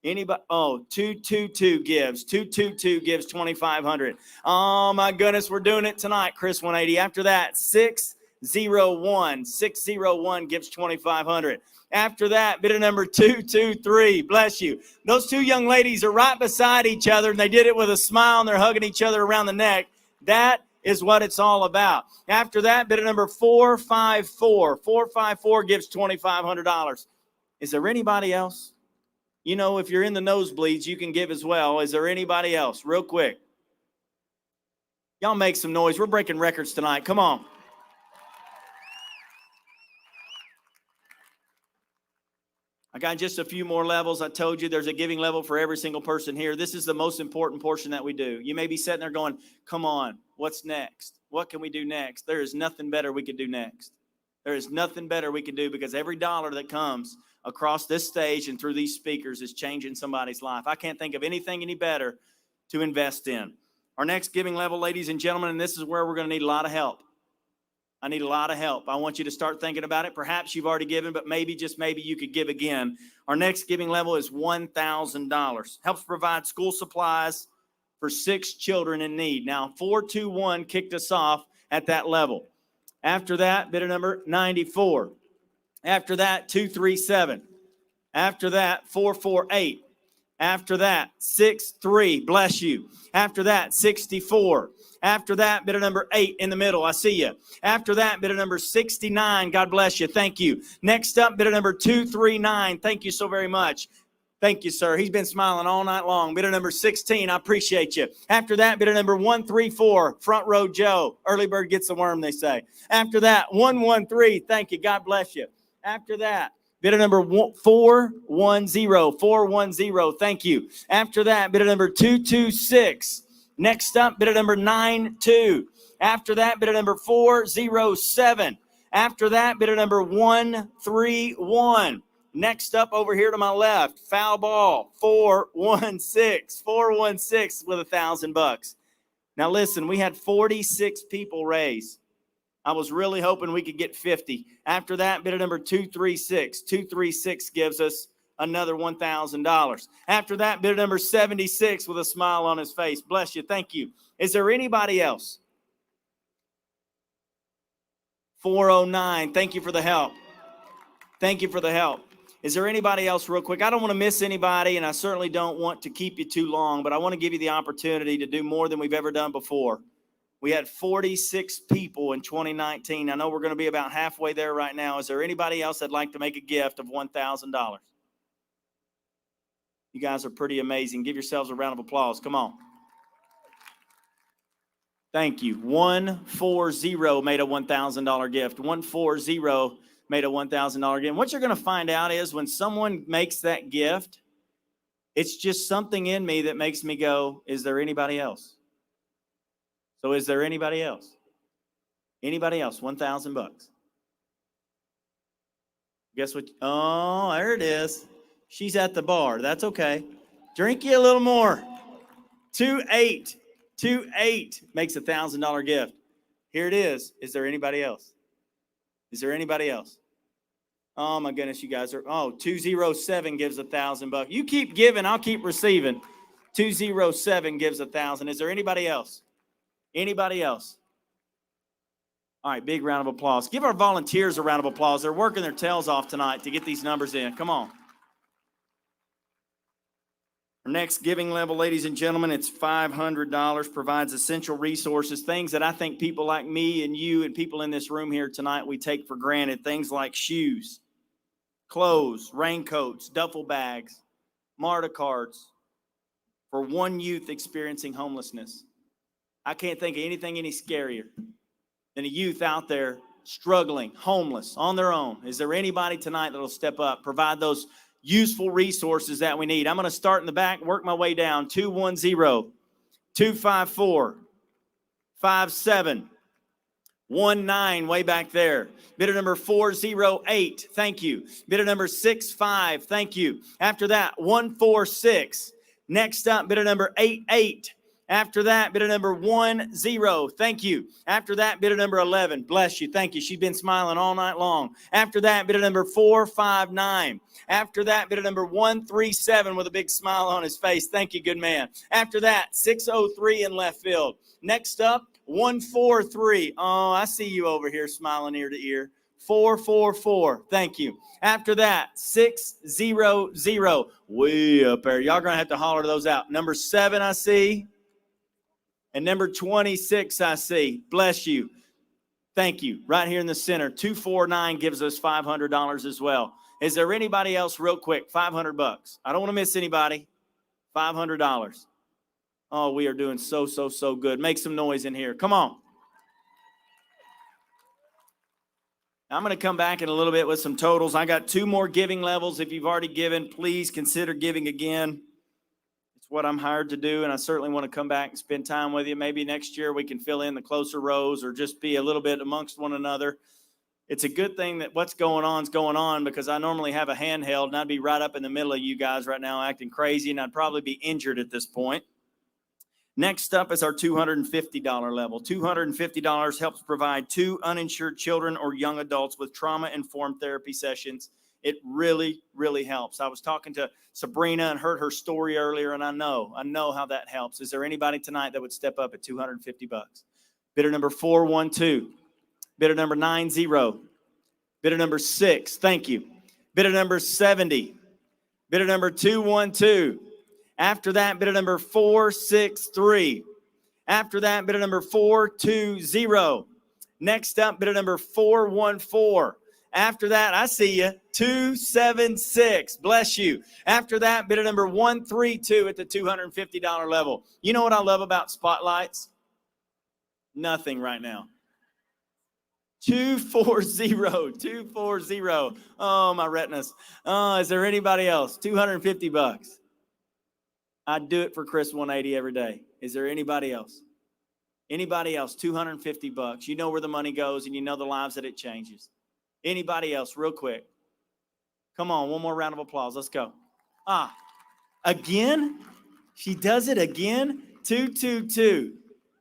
Anybody? Oh, 222 gives. 222 gives 2,500. Oh my goodness, we're doing it tonight, Chris 180. After that, 601. 601 gives 2,500. After that, bidder number 223. Bless you. Those 2 young ladies are right beside each other, and they did it with a smile, and they're hugging each other around the neck. That is what it's all about. After that, bidder number 454. 454 gives $2,500. Is there anybody else? You know, if you're in the nosebleeds, you can give as well. Is there anybody else? Real quick. Y'all make some noise. We're breaking records tonight. Come on. I got just a few more levels. I told you there's a giving level for every single person here. This is the most important portion that we do. You may be sitting there going, come on, what's next? What can we do next? There is nothing better we could do next. There is nothing better we can do, because every dollar that comes across this stage and through these speakers is changing somebody's life. I can't think of anything any better to invest in. Our next giving level, ladies and gentlemen, and this is where we're going to need a lot of help. I need a lot of help. I want you to start thinking about it. Perhaps you've already given, but maybe, just maybe, you could give again. Our next giving level is $1,000. Helps provide school supplies for 6 children in need. Now, 421 kicked us off at that level. After that, bidder number 94. After that, 237. After that, 448. After that, 63. Bless you. After that, 64. After that, bidder number 8 in the middle. I see you. After that, bidder number 69. God bless you. Thank you. Next up, bidder number 239. Thank you so very much. Thank you, sir. He's been smiling all night long. Bidder number 16, I appreciate you. After that, bidder number 134, front row Joe. Early bird gets the worm, they say. After that, 113, thank you. God bless you. After that, bidder number 410, 410, thank you. After that, bidder number 226. Next up, bidder number 92. After that, bidder number 407. After that, bidder number 131. Next up over here to my left, foul ball, 416. 416 with $1,000. Now listen, we had 46 people raise. I was really hoping we could get 50. After that, bidder number 236. 236 gives us another $1,000. After that, bidder number 76 with a smile on his face. Bless you. Thank you. Is there anybody else? 409. Thank you for the help. Thank you for the help. Is there anybody else real quick? I don't want to miss anybody, and I certainly don't want to keep you too long, but I want to give you the opportunity to do more than we've ever done before. We had 46 people in 2019. I know we're going to be about halfway there right now. Is there anybody else that'd like to make a gift of $1,000? You guys are pretty amazing. Give yourselves a round of applause. Come on. Thank you. 140 made a $1,000 gift. 140 made a $1,000 gift. What you're going to find out is when someone makes that gift, it's just something in me that makes me go, is there anybody else? So is there anybody else? Anybody else? $1,000. Guess what? Oh, there it is. She's at the bar. That's okay. Drink you a little more. 28 makes a $1,000 gift. Here it is. Is there anybody else? Is there anybody else? Oh my goodness, you guys are. Oh, 207 gives $1,000. You keep giving, I'll keep receiving. 207 gives $1,000. Is there anybody else? Anybody else? All right, big round of applause. Give our volunteers a round of applause. They're working their tails off tonight to get these numbers in. Come on. Our next giving level, ladies and gentlemen, it's $500, provides essential resources, things that I think people like me and you and people in this room here tonight, we take for granted. Things like shoes, clothes, raincoats, duffel bags, MARTA cards for one youth experiencing homelessness. I can't think of anything any scarier than a youth out there struggling, homeless, on their own. Is there anybody tonight that'll step up, provide those useful resources that we need? I'm going to start in the back, work my way down. 210-254-5719, way back there. Bidder number 408, thank you. Bidder number 65, thank you. After that, 146. Next up, bidder number 88. After that, bidder number 10, thank you. After that, bidder number 11, bless you, thank you. She's been smiling all night long. After that, bidder number 459. After that, bidder number 137 with a big smile on his face. Thank you, good man. After that, 603 in left field. Next up, 143. Oh, I see you over here smiling ear to ear. 444. Thank you. After that, 600. Way up there. Y'all going to have to holler those out. Number 7, I see. And number 26, I see. Bless you. Thank you. Right here in the center. 249 gives us $500 as well. Is there anybody else real quick? $500. I don't want to miss anybody. $500. Oh, we are doing so good. Make some noise in here. Come on. I'm going to come back in a little bit with some totals. I got 2 more giving levels. If you've already given, please consider giving again. It's what I'm hired to do, and I certainly want to come back and spend time with you. Maybe next year we can fill in the closer rows or just be a little bit amongst one another. It's a good thing that what's going on is going on, because I normally have a handheld, and I'd be right up in the middle of you guys right now acting crazy, and I'd probably be injured at this point. Next up is our $250 level. $250 helps provide 2 uninsured children or young adults with trauma-informed therapy sessions. It really, really helps. I was talking to Sabrina and heard her story earlier, and I know how that helps. Is there anybody tonight that would step up at $250? Bidder number 412. Bidder number 90. Bidder number 6. Thank you. Bidder number 70. Bidder number 212. After that, bidder number 463. After that, bidder number 420. Next up, bidder number 414. After that, I see you, 276. Bless you. After that, bidder number 132 at the $250 level. You know what I love about spotlights? Nothing right now. 240. Oh, my retinas. Is there anybody else? $250. I'd do it for Chris 180 every day. Is there anybody else? Anybody else? $250. You know where the money goes, and you know the lives that it changes. Anybody else, real quick? Come on, one more round of applause. Let's go. Again? She does it again? 222.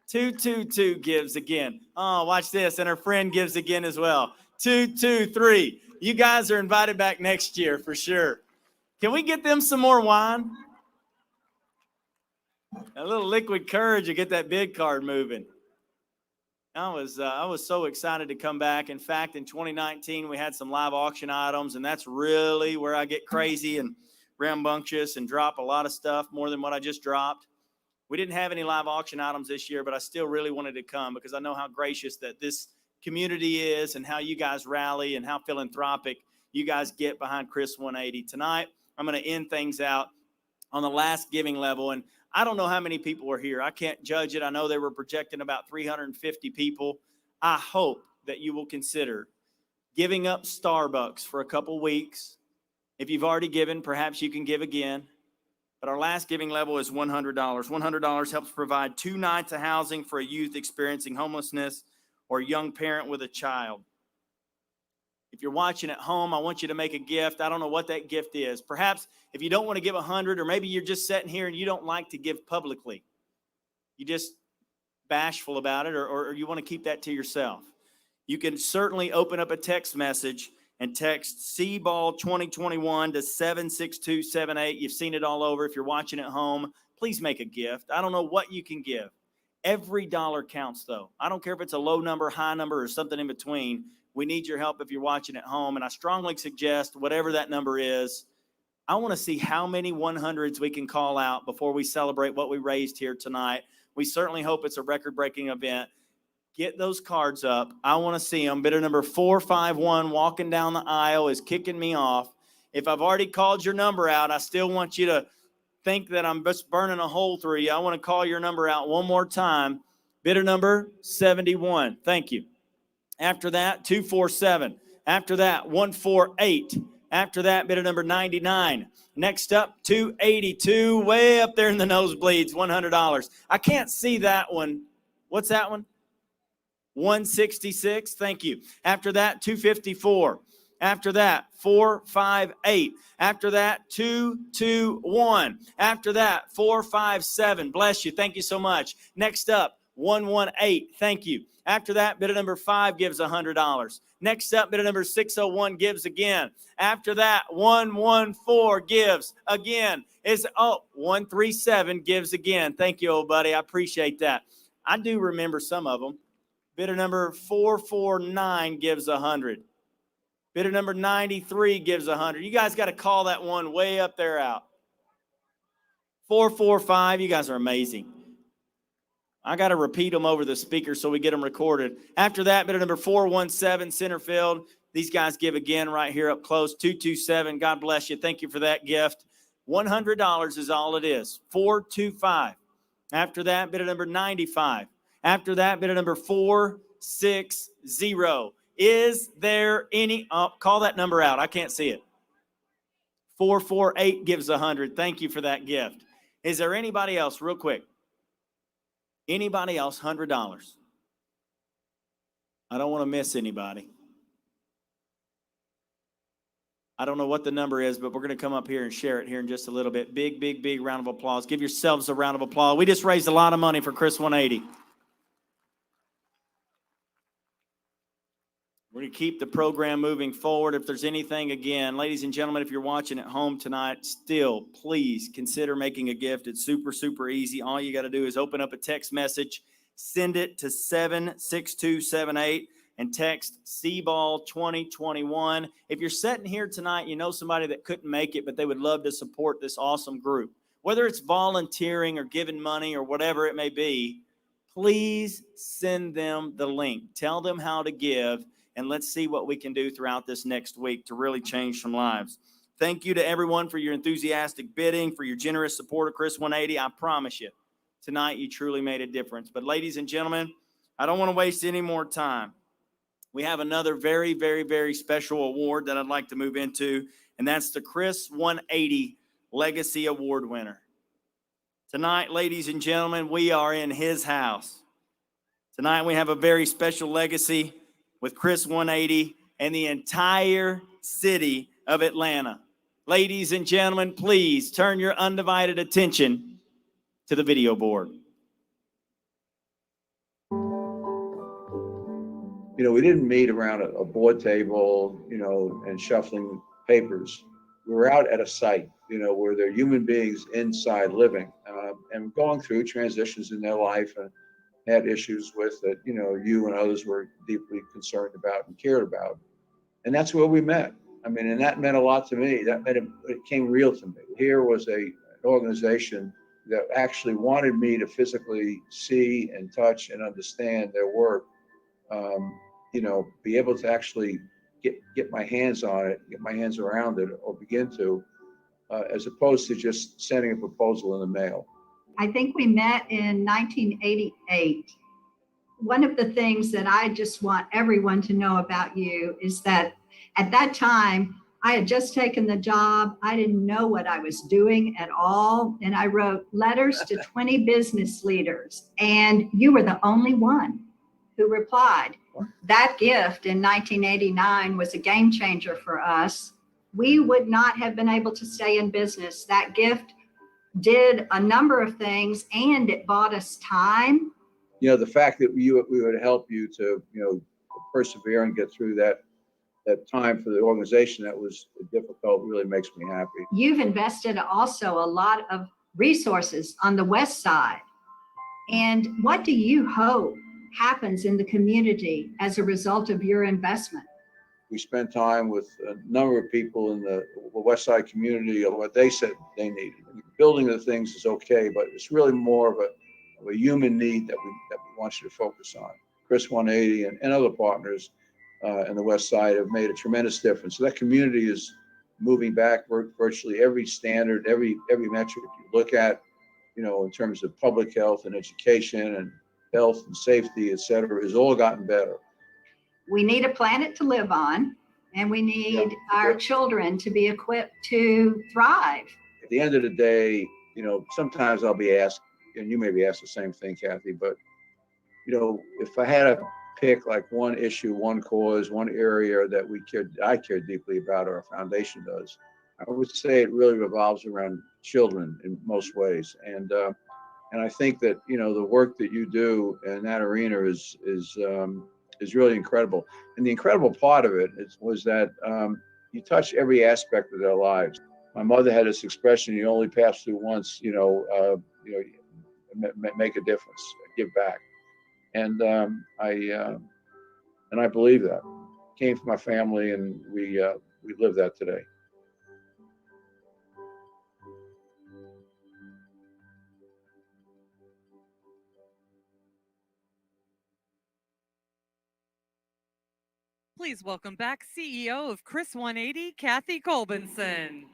222 gives again. Oh, watch this. And her friend gives again as well. 223. You guys are invited back next year for sure. Can we get them some more wine? A little liquid courage to get that bid card moving. I was so excited to come back. In fact, in 2019, we had some live auction items, and that's really where I get crazy and rambunctious and drop a lot of stuff, more than what I just dropped. We didn't have any live auction items this year, but I still really wanted to come because I know how gracious that this community is and how you guys rally and how philanthropic you guys get behind Chris 180. Tonight, I'm going to end things out on the last giving level, and I don't know how many people were here. I can't judge it. I know they were projecting about 350 people. I hope that you will consider giving up Starbucks for a couple weeks. If you've already given, perhaps you can give again. But our last giving level is $100. $100 helps provide 2 nights of housing for a youth experiencing homelessness or a young parent with a child. If you're watching at home, I want you to make a gift. I don't know what that gift is. Perhaps if you don't want to give 100, or maybe you're just sitting here and you don't like to give publicly. You're just bashful about it, or you want to keep that to yourself. You can certainly open up a text message and text C-Ball 2021 to 76278. You've seen it all over. If you're watching at home, please make a gift. I don't know what you can give. Every dollar counts, though. I don't care if it's a low number, high number, or something in between. We need your help if you're watching at home, and I strongly suggest whatever that number is, I want to see how many 100s we can call out before we celebrate what we raised here tonight. We certainly hope it's a record-breaking event. Get those cards up. I want to see them. Bidder number 451 walking down the aisle is kicking me off. If I've already called your number out, I still want you to think that I'm just burning a hole through you. I want to call your number out one more time. Bidder number 71. Thank you. After that, 247. After that, 148. After that, bidder number 99. Next up, 282, way up there in the nosebleeds, $100. I can't see that one. What's that one? 166. Thank you. After that, 254. After that, 458. After that, 221. After that, 457. Bless you. Thank you so much. Next up, 118. Thank you. After that, bidder number 5 gives $100. Next up, bidder number 601 gives again. After that, 114 gives again. 137 gives again. Thank you, old buddy. I appreciate that. I do remember some of them. Bidder number 449 gives 100. Bidder number 93 gives 100. You guys got to call that one way up there out. 445, you guys are amazing. I got to repeat them over the speaker so we get them recorded. After that, bidder number 417, center field. These guys give again right here up close. 227, God bless you. Thank you for that gift. $100 is all it is. 425. After that, bidder number 95. After that, bidder number 460. Is there any, call that number out. I can't see it. 448 gives 100. Thank you for that gift. Is there anybody else, real quick? Anybody else, $100? I don't want to miss anybody. I don't know what the number is, but we're going to come up here and share it here in just a little bit. Big, big, big round of applause. Give yourselves a round of applause. We just raised a lot of money for Chris 180. We're going to keep the program moving forward. If there's anything, again, ladies and gentlemen, if you're watching at home tonight, still, please consider making a gift. It's super, super easy. All you got to do is open up a text message, send it to 76278, and text CBall 2021. If you're sitting here tonight, you know somebody that couldn't make it, but they would love to support this awesome group. Whether it's volunteering or giving money or whatever it may be, please send them the link. Tell them how to give. And let's see what we can do throughout this next week to really change some lives. Thank you to everyone for your enthusiastic bidding, for your generous support of Chris 180. I promise you, tonight you truly made a difference. But ladies and gentlemen, I don't want to waste any more time. We have another very, very, very special award that I'd like to move into, and that's the Chris 180 Legacy Award winner. Tonight, ladies and gentlemen, we are in his house. Tonight we have a very special legacy with Chris 180 and the entire city of Atlanta. Ladies and gentlemen, please turn your undivided attention to the video board. You know, we didn't meet around a board table, you know, and shuffling papers. We were out at a site, you know, where there are human beings inside living and going through transitions in their life and had issues with that, you know, you and others were deeply concerned about and cared about. And that's where we met. I mean, and that meant a lot to me. That meant it came real to me. Here was an organization that actually wanted me to physically see and touch and understand their work. You know, be able to actually get my hands on it, get my hands around it, or begin to, as opposed to just sending a proposal in the mail. I think we met in 1988. One of the things that I just want everyone to know about you is that at that time, I had just taken the job. I didn't know what I was doing at all. And I wrote letters to 20 business leaders, and you were the only one who replied. That gift in 1989 was a game changer for us. We would not have been able to stay in business. That gift did a number of things, and it bought us time. You know, the fact that we would help you to, you know, persevere and get through that time for the organization that was difficult really makes me happy. You've invested also a lot of resources on the West Side. And what do you hope happens in the community as a result of your investment? We spent time with a number of people in the West Side community of what they said they needed. Building the things is okay, but it's really more of a human need that we want you to focus on. Chris 180 and other partners in the West Side have made a tremendous difference. So that community is moving back virtually every standard, every metric you look at, you know, in terms of public health and education and health and safety, et cetera, has all gotten better. We need a planet to live on, and we need our children to be equipped to thrive. At the end of the day, you know, sometimes I'll be asked, and you may be asked the same thing, Kathy, but, you know, if I had to pick like one issue, one cause, one area that I care deeply about, or our foundation does, I would say it really revolves around children in most ways. And I think that, you know, the work that you do in that arena is really incredible. And the incredible part of it was that you touch every aspect of their lives. My mother had this expression: "You only pass through once." Make a difference, give back, and I believe that. Came from my family, and we live that today. Please welcome back CEO of Chris 180, Kathy Colbinson.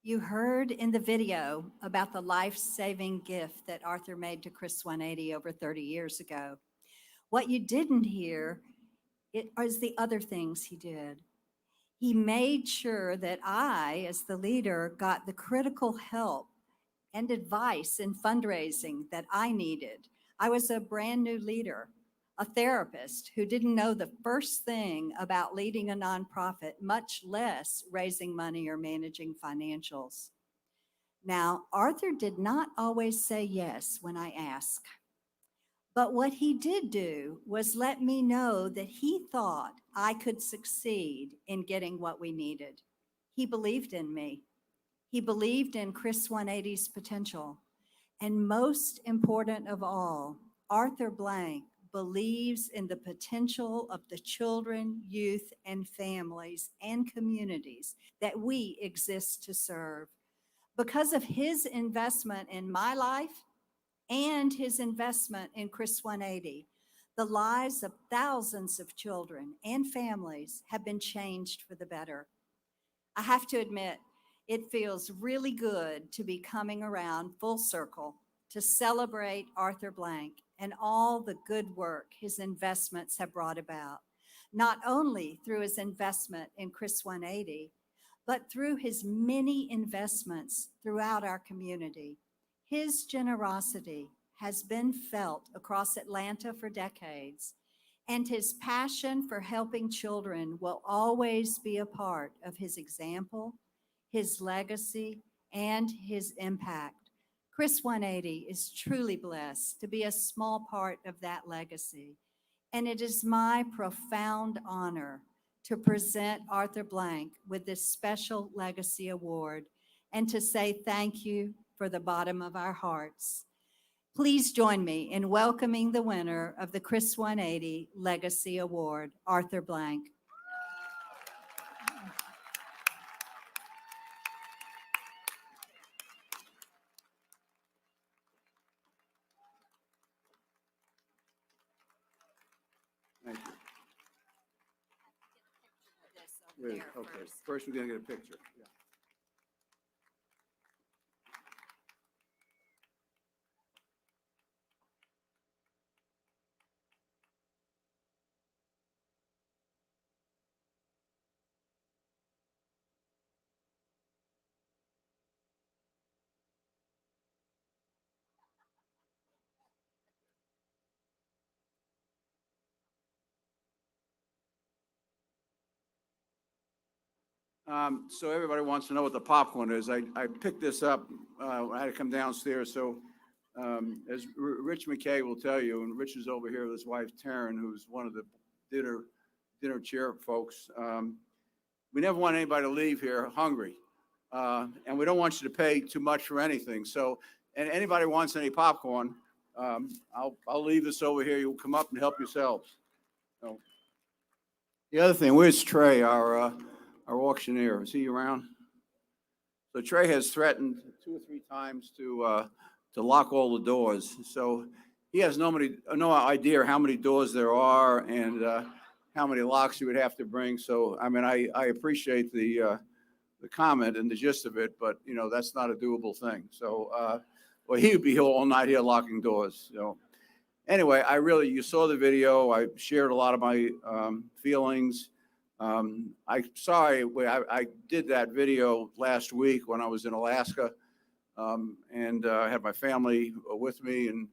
You heard in the video about the life-saving gift that Arthur made to Chris 180 over 30 years ago. What you didn't hear is the other things he did. He made sure that I, as the leader, got the critical help and advice in fundraising that I needed. I was a brand new leader, a therapist who didn't know the first thing about leading a nonprofit, much less raising money or managing financials. Now, Arthur did not always say yes when I asked, but what he did do was let me know that he thought I could succeed in getting what we needed. He believed in me. He believed in Chris 180's potential. And most important of all, Arthur Blank believes in the potential of the children, youth, and families and communities that we exist to serve. Because of his investment in my life and his investment in Chris 180, the lives of thousands of children and families have been changed for the better. I have to admit, it feels really good to be coming around full circle to celebrate Arthur Blank and all the good work his investments have brought about, not only through his investment in Chris 180, but through his many investments throughout our community. His generosity has been felt across Atlanta for decades, and his passion for helping children will always be a part of his example, his legacy, and his impact. Chris 180 is truly blessed to be a small part of that legacy, and it is my profound honor to present Arthur Blank with this special legacy award and to say thank you for the bottom of our hearts. Please join me in welcoming the winner of the Chris 180 Legacy Award, Arthur Blank. Thank you. Wait, okay, first we're gonna get a picture. Yeah. So everybody wants to know what the popcorn is. I picked this up. I had to come downstairs. So as Rich McKay will tell you, and Rich is over here with his wife Taryn, who's one of the dinner chair folks. We never want anybody to leave here hungry, and we don't want you to pay too much for anything. So, and anybody wants any popcorn, I'll leave this over here. You'll come up and help yourselves. So, the other thing, where's Trey, our auctioneer? Is he around? So Trey has threatened 2 or 3 times to lock all the doors. So he has no idea how many doors there are and how many locks you would have to bring. So I mean, I appreciate the comment and the gist of it, but you know that's not a doable thing. So well, he would be here all night here locking doors. So anyway, you saw the video. I shared a lot of my feelings. I did that video last week when I was in Alaska, and I had my family with me, and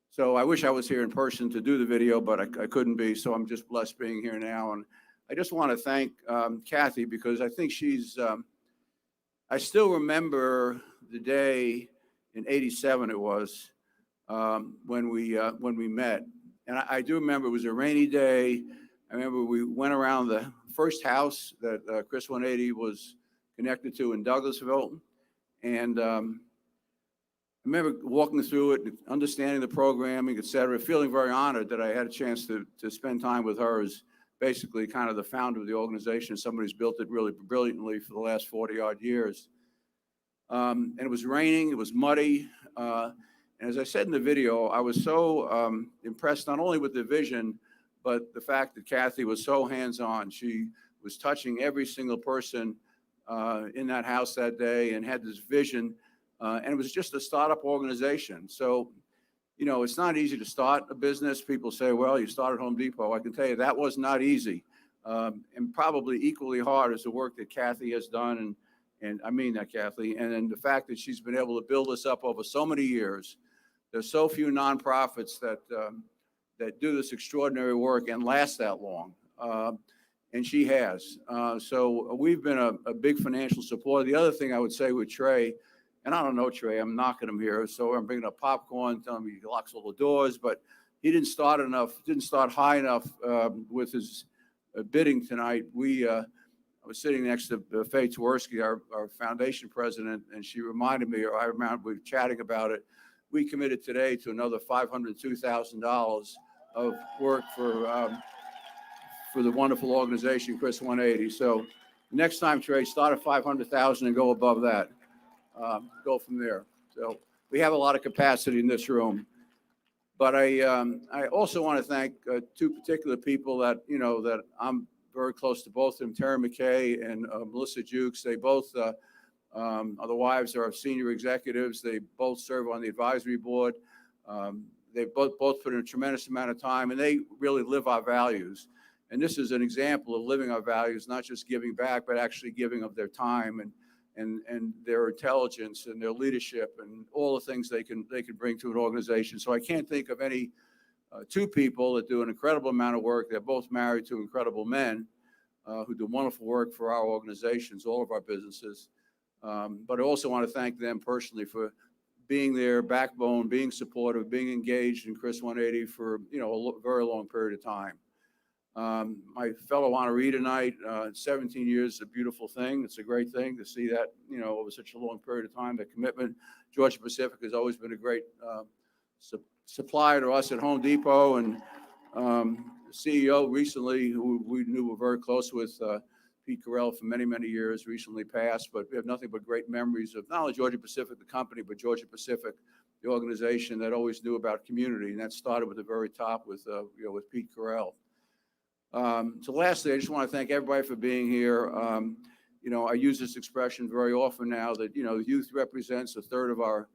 so I wish I was here in person to do the video, but I couldn't be. So I'm just blessed being here now, and I just want to thank Kathy because I think she's. I still remember the day in '87 it was when we met, and I do remember it was a rainy day. I remember we went around the first house that Chris 180 was connected to in Douglasville, and I remember walking through it, understanding the programming, et cetera, feeling very honored that I had a chance to spend time with her as basically kind of the founder of the organization, somebody who's built it really brilliantly for the last 40-odd years. And it was raining, it was muddy. And as I said in the video, I was so impressed not only with the vision, but the fact that Kathy was so hands-on. She was touching every single person in that house that day and had this vision. And it was just a startup organization. So, you know, it's not easy to start a business. People say, well, you started Home Depot. I can tell you that was not easy. And probably equally hard is the work that Kathy has done. And I mean that, Kathy. And then the fact that she's been able to build this up over so many years. There's so few nonprofits that do this extraordinary work and last that long. And she has. So we've been a big financial supporter. The other thing I would say with Trey, and I don't know Trey, I'm knocking him here, so I'm bringing up popcorn, telling him he locks all the doors, but he didn't start high enough with his bidding tonight. I was sitting next to Faye Tversky, our foundation president, and she reminded me, or I remember we were chatting about it. We committed today to another $502,000 of work for the wonderful organization, Chris 180. So next time, Trey, start at 500,000 and go above that. Go from there. So we have a lot of capacity in this room. But I also want to thank 2 particular people that, you know, that I'm very close to both of them, Terry McKay and Melissa Jukes. They both are the wives of our senior executives. They both serve on the advisory board. They both put in a tremendous amount of time, and they really live our values. And this is an example of living our values, not just giving back, but actually giving of their time and their intelligence and their leadership and all the things they can bring to an organization. So I can't think of any 2 people that do an incredible amount of work. They're both married to incredible men who do wonderful work for our organizations, all of our businesses. But I also want to thank them personally for being their backbone, being supportive, being engaged in Chris 180 for, you know, a very long period of time. My fellow honoree tonight, 17 years is a beautiful thing. It's a great thing to see that, you know, over such a long period of time, that commitment. Georgia Pacific has always been a great supplier to us at Home Depot, and the CEO recently, who we knew were very close with, Pete Carell, for many, many years, recently passed, but we have nothing but great memories of not only Georgia Pacific, the company, but Georgia Pacific, the organization that always knew about community. And that started with the very top with, you know, with Pete Carell. So lastly, I just want to thank everybody for being here. You know, I use this expression very often now that, you know, youth represents 1/3 of our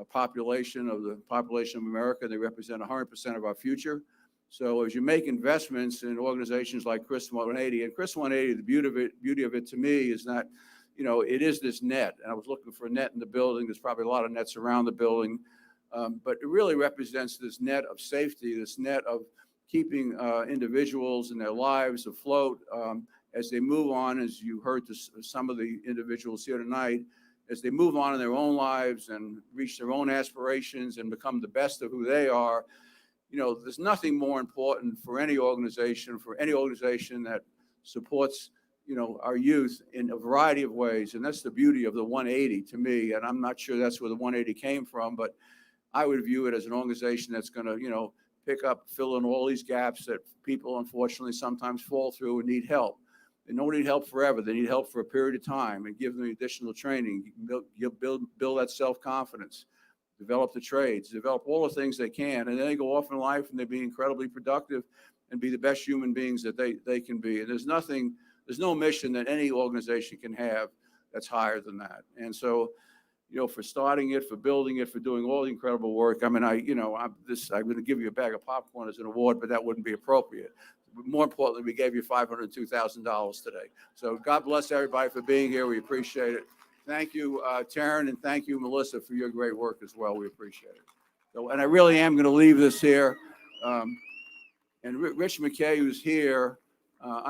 population, of the population of America. They represent 100% of our future. So as you make investments in organizations like Chris 180, and Chris 180, the beauty of it to me is that, you know, it is this net. And I was looking for a net in the building. There's probably a lot of nets around the building. But it really represents this net of safety, this net of keeping individuals and their lives afloat as they move on, as you heard some of the individuals here tonight, as they move on in their own lives and reach their own aspirations and become the best of who they are. You know, there's nothing more important for any organization that supports, you know, our youth in a variety of ways. And that's the beauty of the 180 to me. And I'm not sure that's where the 180 came from, but I would view it as an organization that's going to, pick up, fill in all these gaps that people unfortunately sometimes fall through and need help. They don't need help forever. They need help for a period of time, and give them additional training. You build that self-confidence, develop the trades, develop all the things they can, and then they go off in life and they be incredibly productive and be the best human beings that they can be. And there's no mission that any organization can have that's higher than that. And so, for starting it, for building it, for doing all the incredible work. I mean, I'm going to give you a bag of popcorn as an award, but that wouldn't be appropriate. More importantly, we gave you $502,000 today. So God bless everybody for being here. We appreciate it. Thank you, Taryn, and thank you, Melissa, for your great work as well. We appreciate it. So, and I really am going to leave this here. And Rich McKay, who's here,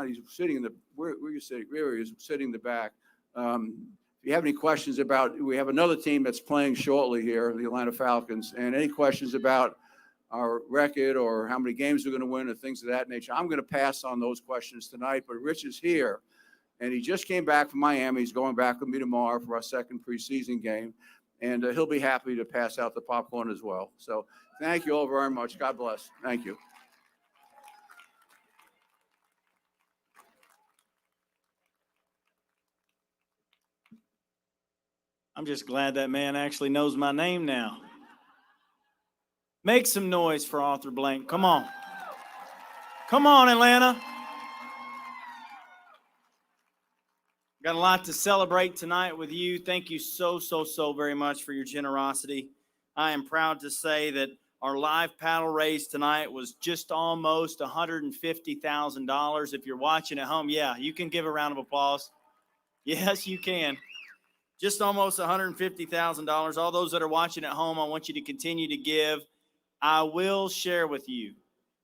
he's sitting in the, where are you sitting? Where he is, sitting in the back. If you have any questions about, we have another team that's playing shortly here, the Atlanta Falcons, and any questions about our record or how many games we're going to win or things of that nature, I'm going to pass on those questions tonight. But Rich is here, and he just came back from Miami. He's going back with me tomorrow for our second preseason game, and he'll be happy to pass out the popcorn as well. So thank you all very much. God bless. Thank you. I'm just glad that man actually knows my name now. Make some noise for Arthur Blank. Come on. Come on, Atlanta. Got a lot to celebrate tonight with you. Thank you so very much for your generosity. I am proud to say that our live paddle race tonight was just almost $150,000. If you're watching at home, yeah, you can give a round of applause. Yes, you can. Just almost $150,000. All those that are watching at home, I want you to continue to give. I will share with you,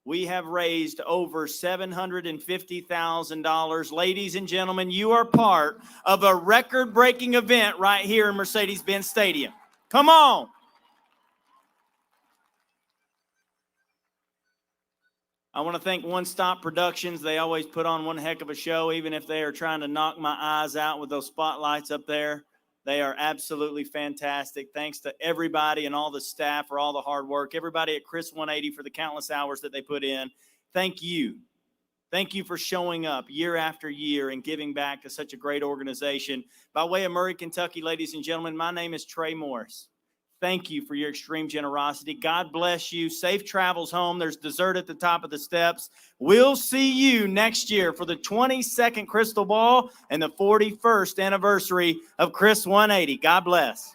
we have raised over $750,000. Ladies and gentlemen, you are part of a record-breaking event right here in Mercedes-Benz Stadium. Come on. I want to thank One Stop Productions. They always put on one heck of a show, even if they are trying to knock my eyes out with those spotlights up there. They are absolutely fantastic. Thanks to everybody and all the staff for all the hard work. Everybody at Chris 180 for the countless hours that they put in. Thank you. Thank you for showing up year after year and giving back to such a great organization. By way of Murray, Kentucky, ladies and gentlemen, my name is Trey Morris. Thank you for your extreme generosity. God bless you. Safe travels home. There's dessert at the top of the steps. We'll see you next year for the 22nd CHRIStal Ball and the 41st anniversary of Chris 180. God bless.